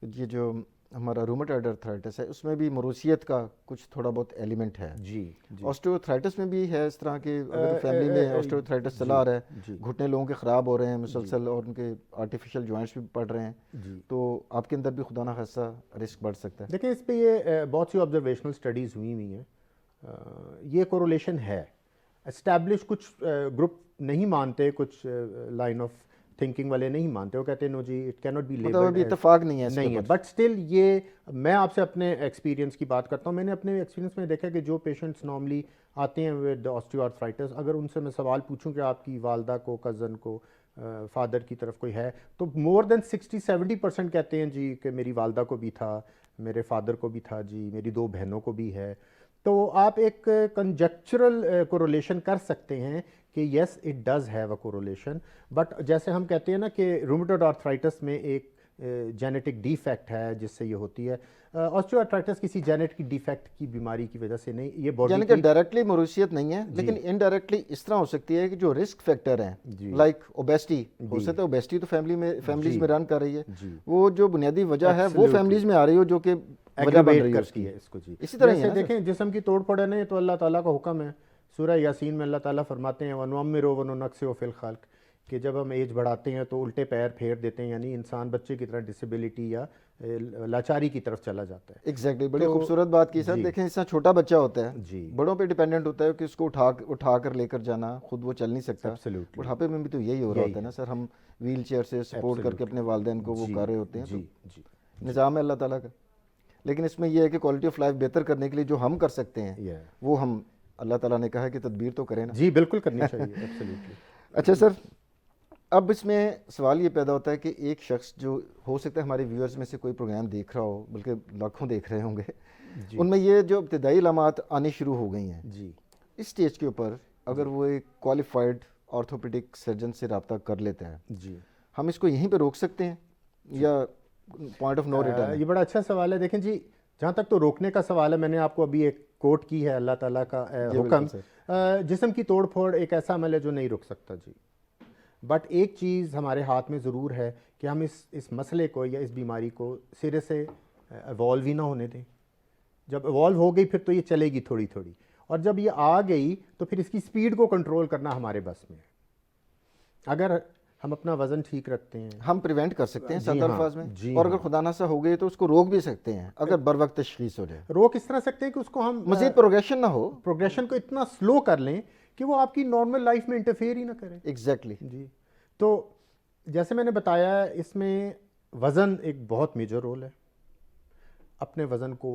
ये जो हमारा रूमेटॉइड अर्थराइटिस है उसमें भी मरूसियत का कुछ थोड़ा बहुत एलिमेंट है। जी जी ऑस्टियोआर्थराइटिस में भी है इस तरह के, अगर फैमिली में ऑस्टियोआर्थराइटिस चला आ रहा है, घुटने लोगों के ख़राब हो रहे हैं मुसलसल और उनके आर्टिफिशियल जॉइंट्स भी पड़ रहे हैं, जी। तो आपके अंदर भी खुदा ना खासा रिस्क बढ़ सकता है। देखिए इस पे ये बहुत सी ऑब्जर्वेशनल स्टडीज़ हुई हैं, ये कोरोलेशन है एस्टैब्लिश। कुछ ग्रुप नहीं मानते, कुछ लाइन ऑफ थिंकिंग वाले नहीं मानते, वो कहते हैं नो जी इट कैन नॉट बी मतलब अभी इत्तेफाक नहीं है इसके नहीं है। ऊपर। बट स्टिल ये मैं आपसे अपने एक्सपीरियंस की बात करता हूँ। मैंने अपने एक्सपीरियंस में देखा कि जो पेशेंट्स नॉर्मली आते हैं विद ऑस्टियोआर्थराइटिस, अगर उनसे मैं सवाल पूछूं कि आपकी वालदा को, कज़न को, फादर की तरफ कोई है, तो मोर देन 60-70% कहते हैं जी कि मेरी वालदा को भी था, मेरे फादर को भी था जी, मेरी 2 बहनों को भी है। तो आप एक कंजेक्चुरल कोरोलेशन कर सकते हैं कि yes it does have a correlation, but जैसे हम कहते हैं ना कि रूमेटॉइड आर्थराइटिस में एक जेनेटिक डिफेक्ट है जिससे ये होती है। ऑस्टियोआर्थराइटिस किसी जेनेटिक डिफेक्ट की बीमारी की वजह से नहीं, ये बॉडी यानी कि डायरेक्टली मरूसियत नहीं है, लेकिन इनडायरेक्टली इस तरह हो सकती है कि जो रिस्क फैक्टर हैं लाइक ओबेसिटी, हो सकता है ओबेसिटी तो फैमिलीज में रन कर रही है, वो जो बुनियादी वजह है वो फैमिलीज में आ रही हो जो कि वजह बन रही है उसकी है इसको जी। इसी तरह ही जैसे है ना देखें जिस्म की तोड़ फोड़ है ना, ये तो अल्लाह ताला का हुक्म है। सूरह यासीन में अल्लाह ताला फरमाते हैं वनुअम्मिरो वनुनक्सिउ फिल खल्क, कि जब हम एज बढ़ाते हैं तो उल्टे पैर फेर देते हैं, यानी इंसान बच्चे की तरह डिसेबिलिटी या लाचारी की तरफ चला जाता है। एग्जैक्टली, बड़ी खूबसूरत बात की सर। देखें इस तरह छोटा बच्चा होता है जी, बड़ों पे डिपेंडेंट होता है कि उसको उठा कर लेकर जाना, खुद वो चल नहीं सकता। Absolutely. बुढ़ापे में भी तो यही हो रहा होता है ना सर, हम व्हील चेयर से सपोर्ट करके अपने वालिदैन को वो कर रहे होते हैं। जी तो जी निज़ाम है अल्लाह ताला का, लेकिन इसमें यह है कि क्वालिटी ऑफ लाइफ बेहतर करने के लिए जो हम कर सकते हैं Yeah. वो हम, अल्लाह ताला ने कहा है कि तदबीर तो करें ना। जी बिल्कुल करनी चाहिए। एब्सोल्युटली। अच्छा सर, अब इसमें सवाल ये पैदा होता है कि एक शख्स जो हो सकता है हमारे व्यूअर्स में से कोई प्रोग्राम देख रहा हो, बल्कि लाखों देख रहे होंगे, उनमें ये जो इब्तदाई अलामात आनी शुरू हो गई हैं जी, इस स्टेज के ऊपर, अगर वो एक क्वालिफाइड ऑर्थोपेडिक सर्जन से रब्ता कर लेते हैं, जी हम इसको यहीं पे रोक सकते हैं या पॉइंट ऑफ नो रिटर्न? ये बड़ा अच्छा सवाल है। देखें जी, जहाँ तक तो रोकने का सवाल है, मैंने आपको अभी एक कोट की है अल्लाह ताला का हुक्म। जिस्म की तोड़ फोड़ एक ऐसा अमल है जो नहीं रुक सकता जी, बट एक चीज़ हमारे हाथ में ज़रूर है कि हम इस मसले को या इस बीमारी को सिरे से एवॉल्व ही ना होने दें। जब एवॉल्व हो गई फिर तो ये चलेगी थोड़ी थोड़ी, और जब ये आ गई तो फिर इसकी स्पीड को कंट्रोल करना हमारे बस में है। अगर हम अपना वजन ठीक रखते हैं, हम प्रिवेंट कर सकते हैं जी सादा हाँ, अल्फाज में, जी और अगर हाँ। खुदा ना सा हो गई तो उसको रोक भी सकते हैं अगर बर वक्त तशखीस हो जाए। रोक इस तरह सकते हैं कि उसको हम मजीद प्रोग्रेशन ना हो, प्रोग्रेशन को इतना स्लो कर लें कि वो आपकी नॉर्मल लाइफ में इंटरफेयर ही ना करे। एग्जैक्टली। जी, तो जैसे मैंने बताया इसमें वज़न एक बहुत मेजर रोल है। अपने वज़न को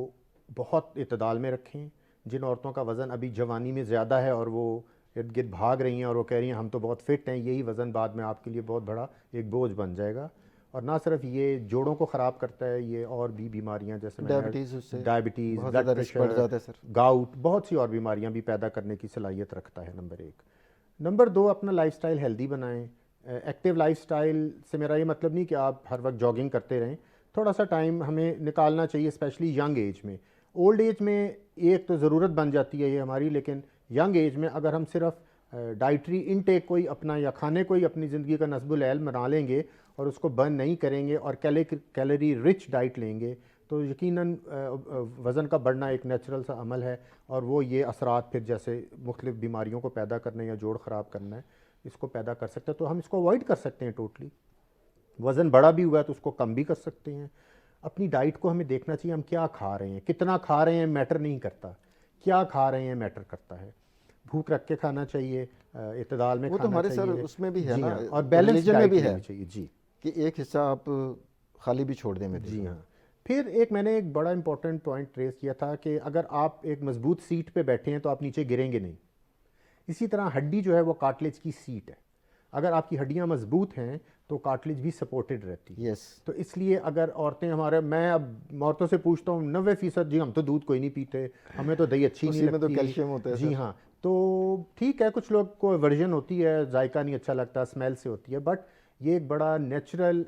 बहुत इतदाल में रखें। जिन औरतों का वज़न अभी जवानी में ज़्यादा है और वो इर्द गिर्द भाग रही हैं और वो कह रही हैं हम तो बहुत फिट हैं, यही वज़न बाद में आपके लिए बहुत बड़ा एक बोझ बन जाएगा। और ना सिर्फ ये जोड़ों को ख़राब करता है, ये और भी बीमारियां जैसे डायबिटीज़, उससे डायबिटीज़, बहुत ब्लड ज़्यादा रिस्क बढ़ प्रेशर, जाता है सर। गाउट, बहुत सी और बीमारियां भी पैदा करने की सलाहियत रखता है, नंबर 1। नंबर 2, अपना लाइफस्टाइल हेल्दी बनाएं। एक्टिव लाइफस्टाइल से मेरा ये मतलब नहीं कि आप हर वक्त जॉगिंग करते रहें, थोड़ा सा टाइम हमें निकालना चाहिए, स्पेशली यंग एज में। ओल्ड एज में एक तो ज़रूरत बन जाती है ये हमारी, लेकिन यंग एज में अगर हम सिर्फ डाइटरी इनटेक कोई अपना या खाने को ही अपनी ज़िंदगी का नस्बुल एल बना लेंगे और उसको बर्न नहीं करेंगे और कैलोरी रिच डाइट लेंगे, तो यकीनन वज़न का बढ़ना एक नेचुरल सा अमल है और वो ये असरात फिर जैसे मुख्तलिफ़ बीमारियों को पैदा करना या जोड़ ख़राब करना है, इसको पैदा कर सकते हैं। तो हम इसको अवॉइड कर सकते हैं टोटली। वज़न बड़ा भी हुआ है तो उसको कम भी कर सकते हैं। अपनी डाइट को हमें देखना चाहिए, हम क्या खा रहे हैं, कितना खा रहे हैं मैटर नहीं करता, क्या खा रहे हैं मैटर करता है। भूख रख के खाना चाहिए, इतदाल में वो तो खाना हमारे चाहिए। सर उसमें भी है जी ना, हाँ, और बैलेंस रिलीजन में डाइट भी लेनी है चाहिए। जी कि एक हिस्सा आप खाली भी छोड़ दें मेरे जी से। हाँ। फिर मैंने एक बड़ा इंपॉर्टेंट पॉइंट रेस किया था कि अगर आप एक मजबूत सीट पे बैठे हैं तो आप नीचे गिरेंगे नहीं। इसी तरह हड्डी जो है वो कार्टिलेज की सीट है, अगर आपकी हड्डियां मजबूत हैं तो कार्टिलेज भी सपोर्टेड रहती है। यस। तो इसलिए अगर औरतें हमारे, मैं अब औरतों से पूछता हूँ 90% जी हम तो दूध कोई नहीं पीते, हमें तो दही अच्छी नहीं उसी में लगती। तो कैल्शियम होता है जी सर। हाँ, तो ठीक है, कुछ लोग को वर्जन होती है, जायका नहीं अच्छा लगता, स्मेल से होती है, बट ये एक बड़ा नेचुरल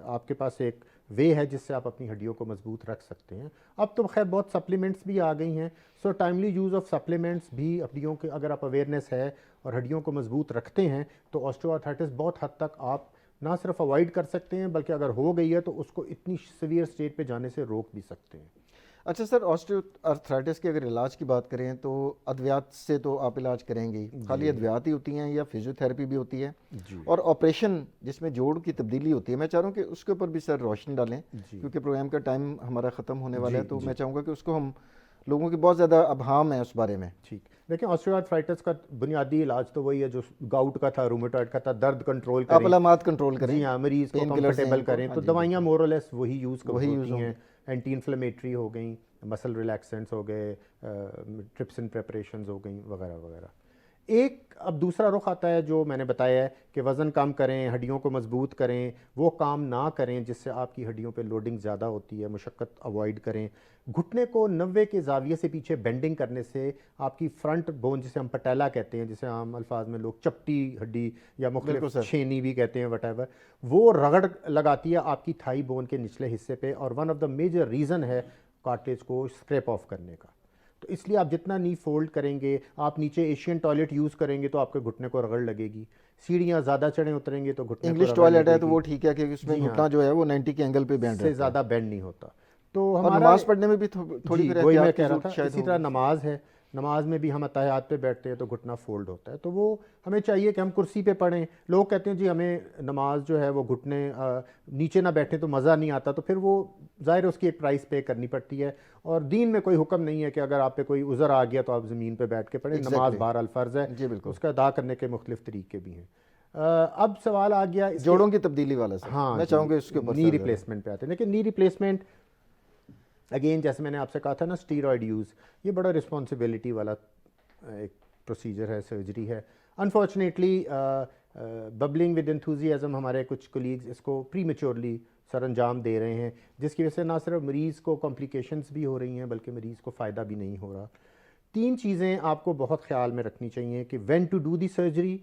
आपके पास एक वे है जिससे आप अपनी हड्डियों को मजबूत रख सकते हैं। अब तो खैर बहुत सप्लीमेंट्स भी आ गई हैं, सो टाइमली यूज़ ऑफ सप्लीमेंट्स भी हड्डियों के, अगर आप अवेयरनेस है और हड्डियों को मजबूत रखते हैं तो ऑस्टियोआर्थराइटिस बहुत हद तक आप ना सिर्फ अवॉइड कर सकते हैं बल्कि अगर हो गई है तो उसको इतनी सीवियर स्टेज पे जाने से रोक भी सकते हैं। अच्छा सर, ऑस्टियोआर्थराइटिस के अगर इलाज की बात करें तो अद्वियात से तो आप इलाज करेंगे ही, खाली अद्वियात ही होती हैं या फिजियोथेरेपी भी होती है? जी। और ऑपरेशन जिसमें जोड़ की तब्दीली होती है, मैं चाह रहा हूँ कि उसके ऊपर भी सर रोशनी डालें, क्योंकि प्रोग्राम का टाइम हमारा ख़त्म होने वाला है, तो मैं चाहूँगा कि उसको हम लोगों की बहुत ज़्यादा अभाम है उस बारे में। ठीक, देखिए ऑस्टियोआर्थराइटिस का बुनियादी इलाज तो वही है जो गाउट का था, रूमेटॉइड का था, दर्द कंट्रोल करें, आप अलामात कंट्रोल करें, जी हाँ, मरीज को पेन किलर्स हैं कंफर्टेबल इनको, करें, हाँ तो जी, दवाइयाँ मोर और लेस वही यूज़ वही होती यूज़ हैं। एंटी इन्फ्लेमेटरी हो गई, मसल रिलैक्सेंट्स हो गए, ट्रिप्सिन प्रेपरेशंस हो गई, वगैरह वगैरह। एक अब दूसरा रुख आता है जो मैंने बताया है कि वज़न कम करें, हड्डियों को मजबूत करें, वो काम ना करें जिससे आपकी हड्डियों पे लोडिंग ज़्यादा होती है, मुशक्क़त अवॉइड करें। घुटने को 90 के जाविये से पीछे बेंडिंग करने से आपकी फ्रंट बोन, जिसे हम पटेला कहते हैं, जिसे आम अल्फाज में लोग चपटी हड्डी या मुख्तलिफ छेनी भी कहते हैं, वटएवर, वो रगड़ लगाती है आपकी थाई बोन के निचले हिस्से पे, और one of the major reason है कार्टिलेज को स्क्रैप ऑफ करने का। तो इसलिए आप जितना नी फोल्ड करेंगे, आप नीचे एशियन टॉयलेट यूज़ करेंगे तो आपके घुटने को रगड़ लगेगी, सीढ़ियाँ ज़्यादा चढ़े उतरेंगे तो घुटने इंग्लिश टॉयलेट है तो वो ठीक है कि उसमें घुटना जो है वो 90 के एंगल पे बैंड रहता है, ज़्यादा बेंड नहीं होता। तो और हमारा नमाज पढ़ने में भी थोड़ी फिर वही मैं एहतियात कह रहा की था, शायद इसी तरह नमाज है, नमाज में भी हम अताहियात पे बैठते हैं तो घुटना फोल्ड होता है, तो वो हमें चाहिए कि हम कुर्सी पे पढ़ें। लोग कहते हैं जी हमें नमाज जो है वो घुटने नीचे ना बैठे तो मज़ा नहीं आता, तो फिर वो ज़ाहिर उसकी एक प्राइस पे करनी पड़ती है, और दीन में कोई हुक्म नहीं है कि अगर आप पे कोई उज़र आ गया तो आप ज़मीन पे बैठ के पढ़ें। नमाज बहरहाल फ़र्ज़ है, जी बिल्कुल, उसका अदा करने के मुख्तलिफ तरीके भी हैं। अब सवाल आ गया जोड़ों की तब्दीली वाला सर। हाँ, मैं चाहूँगा इसके ऊपर नी रिप्लेसमेंट पे आते हैं। लेकिन नी रिप्लेसमेंट अगेन जैसे मैंने आपसे कहा था ना, स्टीरॉयड यूज़, ये बड़ा रिस्पॉन्सिबिलिटी वाला एक प्रोसीजर है, सर्जरी है। अनफॉर्चुनेटली बबलिंग विद एंथुजियाज्म हमारे कुछ कोलीग्स इसको प्रीमेच्योरली सर अंजाम दे रहे हैं, जिसकी वजह से ना सिर्फ मरीज़ को कॉम्प्लिकेशंस भी हो रही हैं बल्कि मरीज़ को फ़ायदा भी नहीं हो रहा। 3 चीज़ें आपको बहुत ख्याल में रखनी चाहिए कि when to do the surgery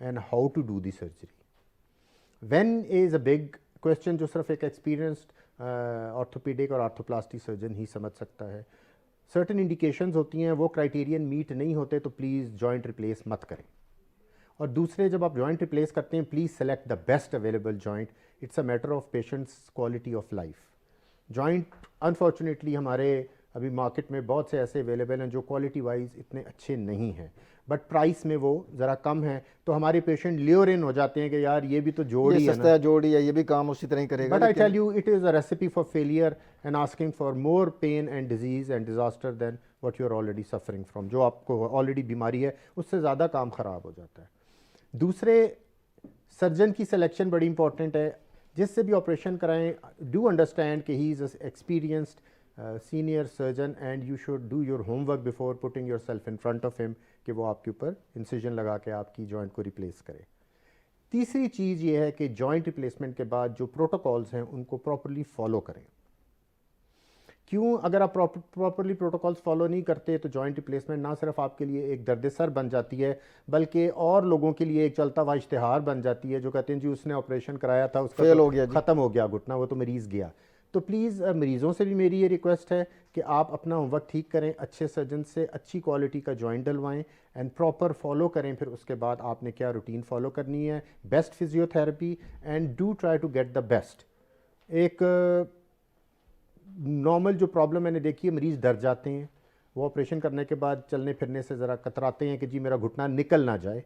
and how to do the surgery. When is a big question जो सिर्फ एक एक्सपीरियंस्ड ऑर्थोपेडिक और आर्थोप्लास्टिक सर्जन ही समझ सकता है। सर्टेन इंडिकेशंस होती हैं, वो क्राइटेरियन मीट नहीं होते तो प्लीज़ जॉइंट रिप्लेस मत करें। और दूसरे, जब आप जॉइंट रिप्लेस करते हैं please select the best available joint, it's a matter of patients quality of life. Joint unfortunately हमारे अभी मार्केट में बहुत से ऐसे अवेलेबल हैं जो क्वालिटी वाइज इतने अच्छे नहीं हैं, बट प्राइस में वो ज़रा कम है, तो हमारे पेशेंट ल्योर इन हो जाते हैं कि यार ये भी तो जोड़ ही है, सस्ता है, जोड़ ही है, ये भी काम उसी तरह ही करेगा। But I tell you it is a recipe for failure and asking for more pain and disease and disaster then what you are already suffering from. जो आपको ऑलरेडी बीमारी है उससे ज़्यादा काम ख़राब हो जाता है। दूसरे, सर्जन की सिलेक्शन बड़ी इंपॉर्टेंट है, जिससे भी ऑपरेशन कराएं डू अंडरस्टैंड कि he is experienced senior surgeon and you should do your homework before putting your self in front of him कि वो आपके ऊपर इंसिजन लगा के आपकी जॉइंट को रिप्लेस करे। तीसरी चीज़ ये है कि जॉइंट रिप्लेसमेंट के बाद जो प्रोटोकॉल्स हैं उनको प्रॉपरली फॉलो करें। क्यों? अगर आप प्रॉपरली प्रोटोकॉल्स फॉलो नहीं करते तो जॉइंट रिप्लेसमेंट ना सिर्फ आपके लिए एक दर्द-ए-सर बन जाती है बल्कि और लोगों के लिए एक चलता हुआ इश्तिहार बन जाती है, जो कहते हैं जी उसने ऑपरेशन कराया था, उसका फेल हो गया, ख़त्म हो गया घुटना, वो तो मरीज़ गया। तो प्लीज़ मरीज़ों से भी मेरी ये रिक्वेस्ट है कि आप अपना होमवर्क ठीक करें, अच्छे सर्जन से अच्छी क्वालिटी का जॉइंट डलवाएं एंड प्रॉपर फॉलो करें। फिर उसके बाद आपने क्या रूटीन फॉलो करनी है, best physiotherapy and do try to get the best. एक नॉर्मल जो प्रॉब्लम मैंने देखी है, मरीज़ डर जाते हैं, वो ऑपरेशन करने के बाद चलने फिरने से ज़रा कतराते हैं कि जी मेरा घुटना निकल ना जाए।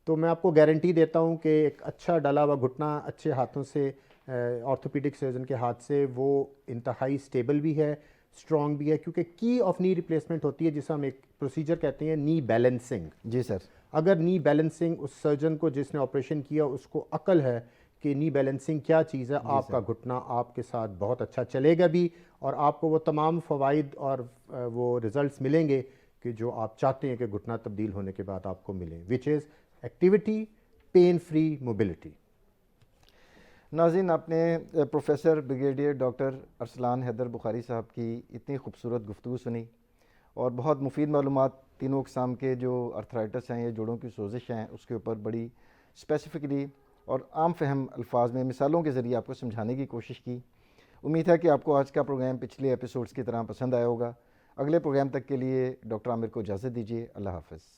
तो मैं आपको गारंटी देता हूँ कि एक अच्छा डला हुआ घुटना अच्छे हाथों से, ऑर्थोपेडिक सर्जन के हाथ से, वो इंतहाई स्टेबल भी है, स्ट्रॉन्ग भी है, क्योंकि की ऑफ नी रिप्लेसमेंट होती है जिसे हम एक प्रोसीजर कहते हैं नी बैलेंसिंग। जी सर। अगर नी बैलेंसिंग उस सर्जन को जिसने ऑपरेशन किया उसको अकल है कि नी बैलेंसिंग क्या चीज़ है, आपका घुटना आपके साथ बहुत अच्छा चलेगा भी और आपको वो तमाम फ़वाइद और वो रिज़ल्ट्स मिलेंगे कि जो आप चाहते हैं कि घुटना तब्दील होने के बाद आपको मिलें, which is activity, pain free mobility. नाज़रीन, आपने professor brigadier doctor Arsalan Haider Bukhari साहब की इतनी खूबसूरत गुफ्तगू सुनी और बहुत मुफीद मालूमात तीनों अक़साम के जो अर्थराइटिस हैं या जोड़ों की सोजिश हैं उसके ऊपर बड़ी स्पेसिफ़िकली और आम फहम अल्फाज में मिसालों के ज़रिए आपको समझाने की कोशिश की। उम्मीद है कि आपको आज का प्रोग्राम पिछले एपिसोड्स की तरह पसंद आया होगा। अगले प्रोग्राम तक के लिए डॉक्टर आमिर को इजाज़त दीजिए। अल्लाह हाफ़िज़।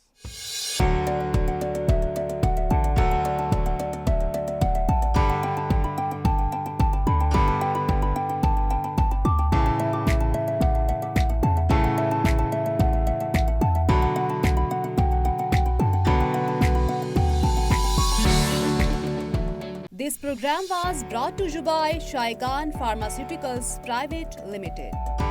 This program was brought to you by Shaigan Pharmaceuticals Private Limited.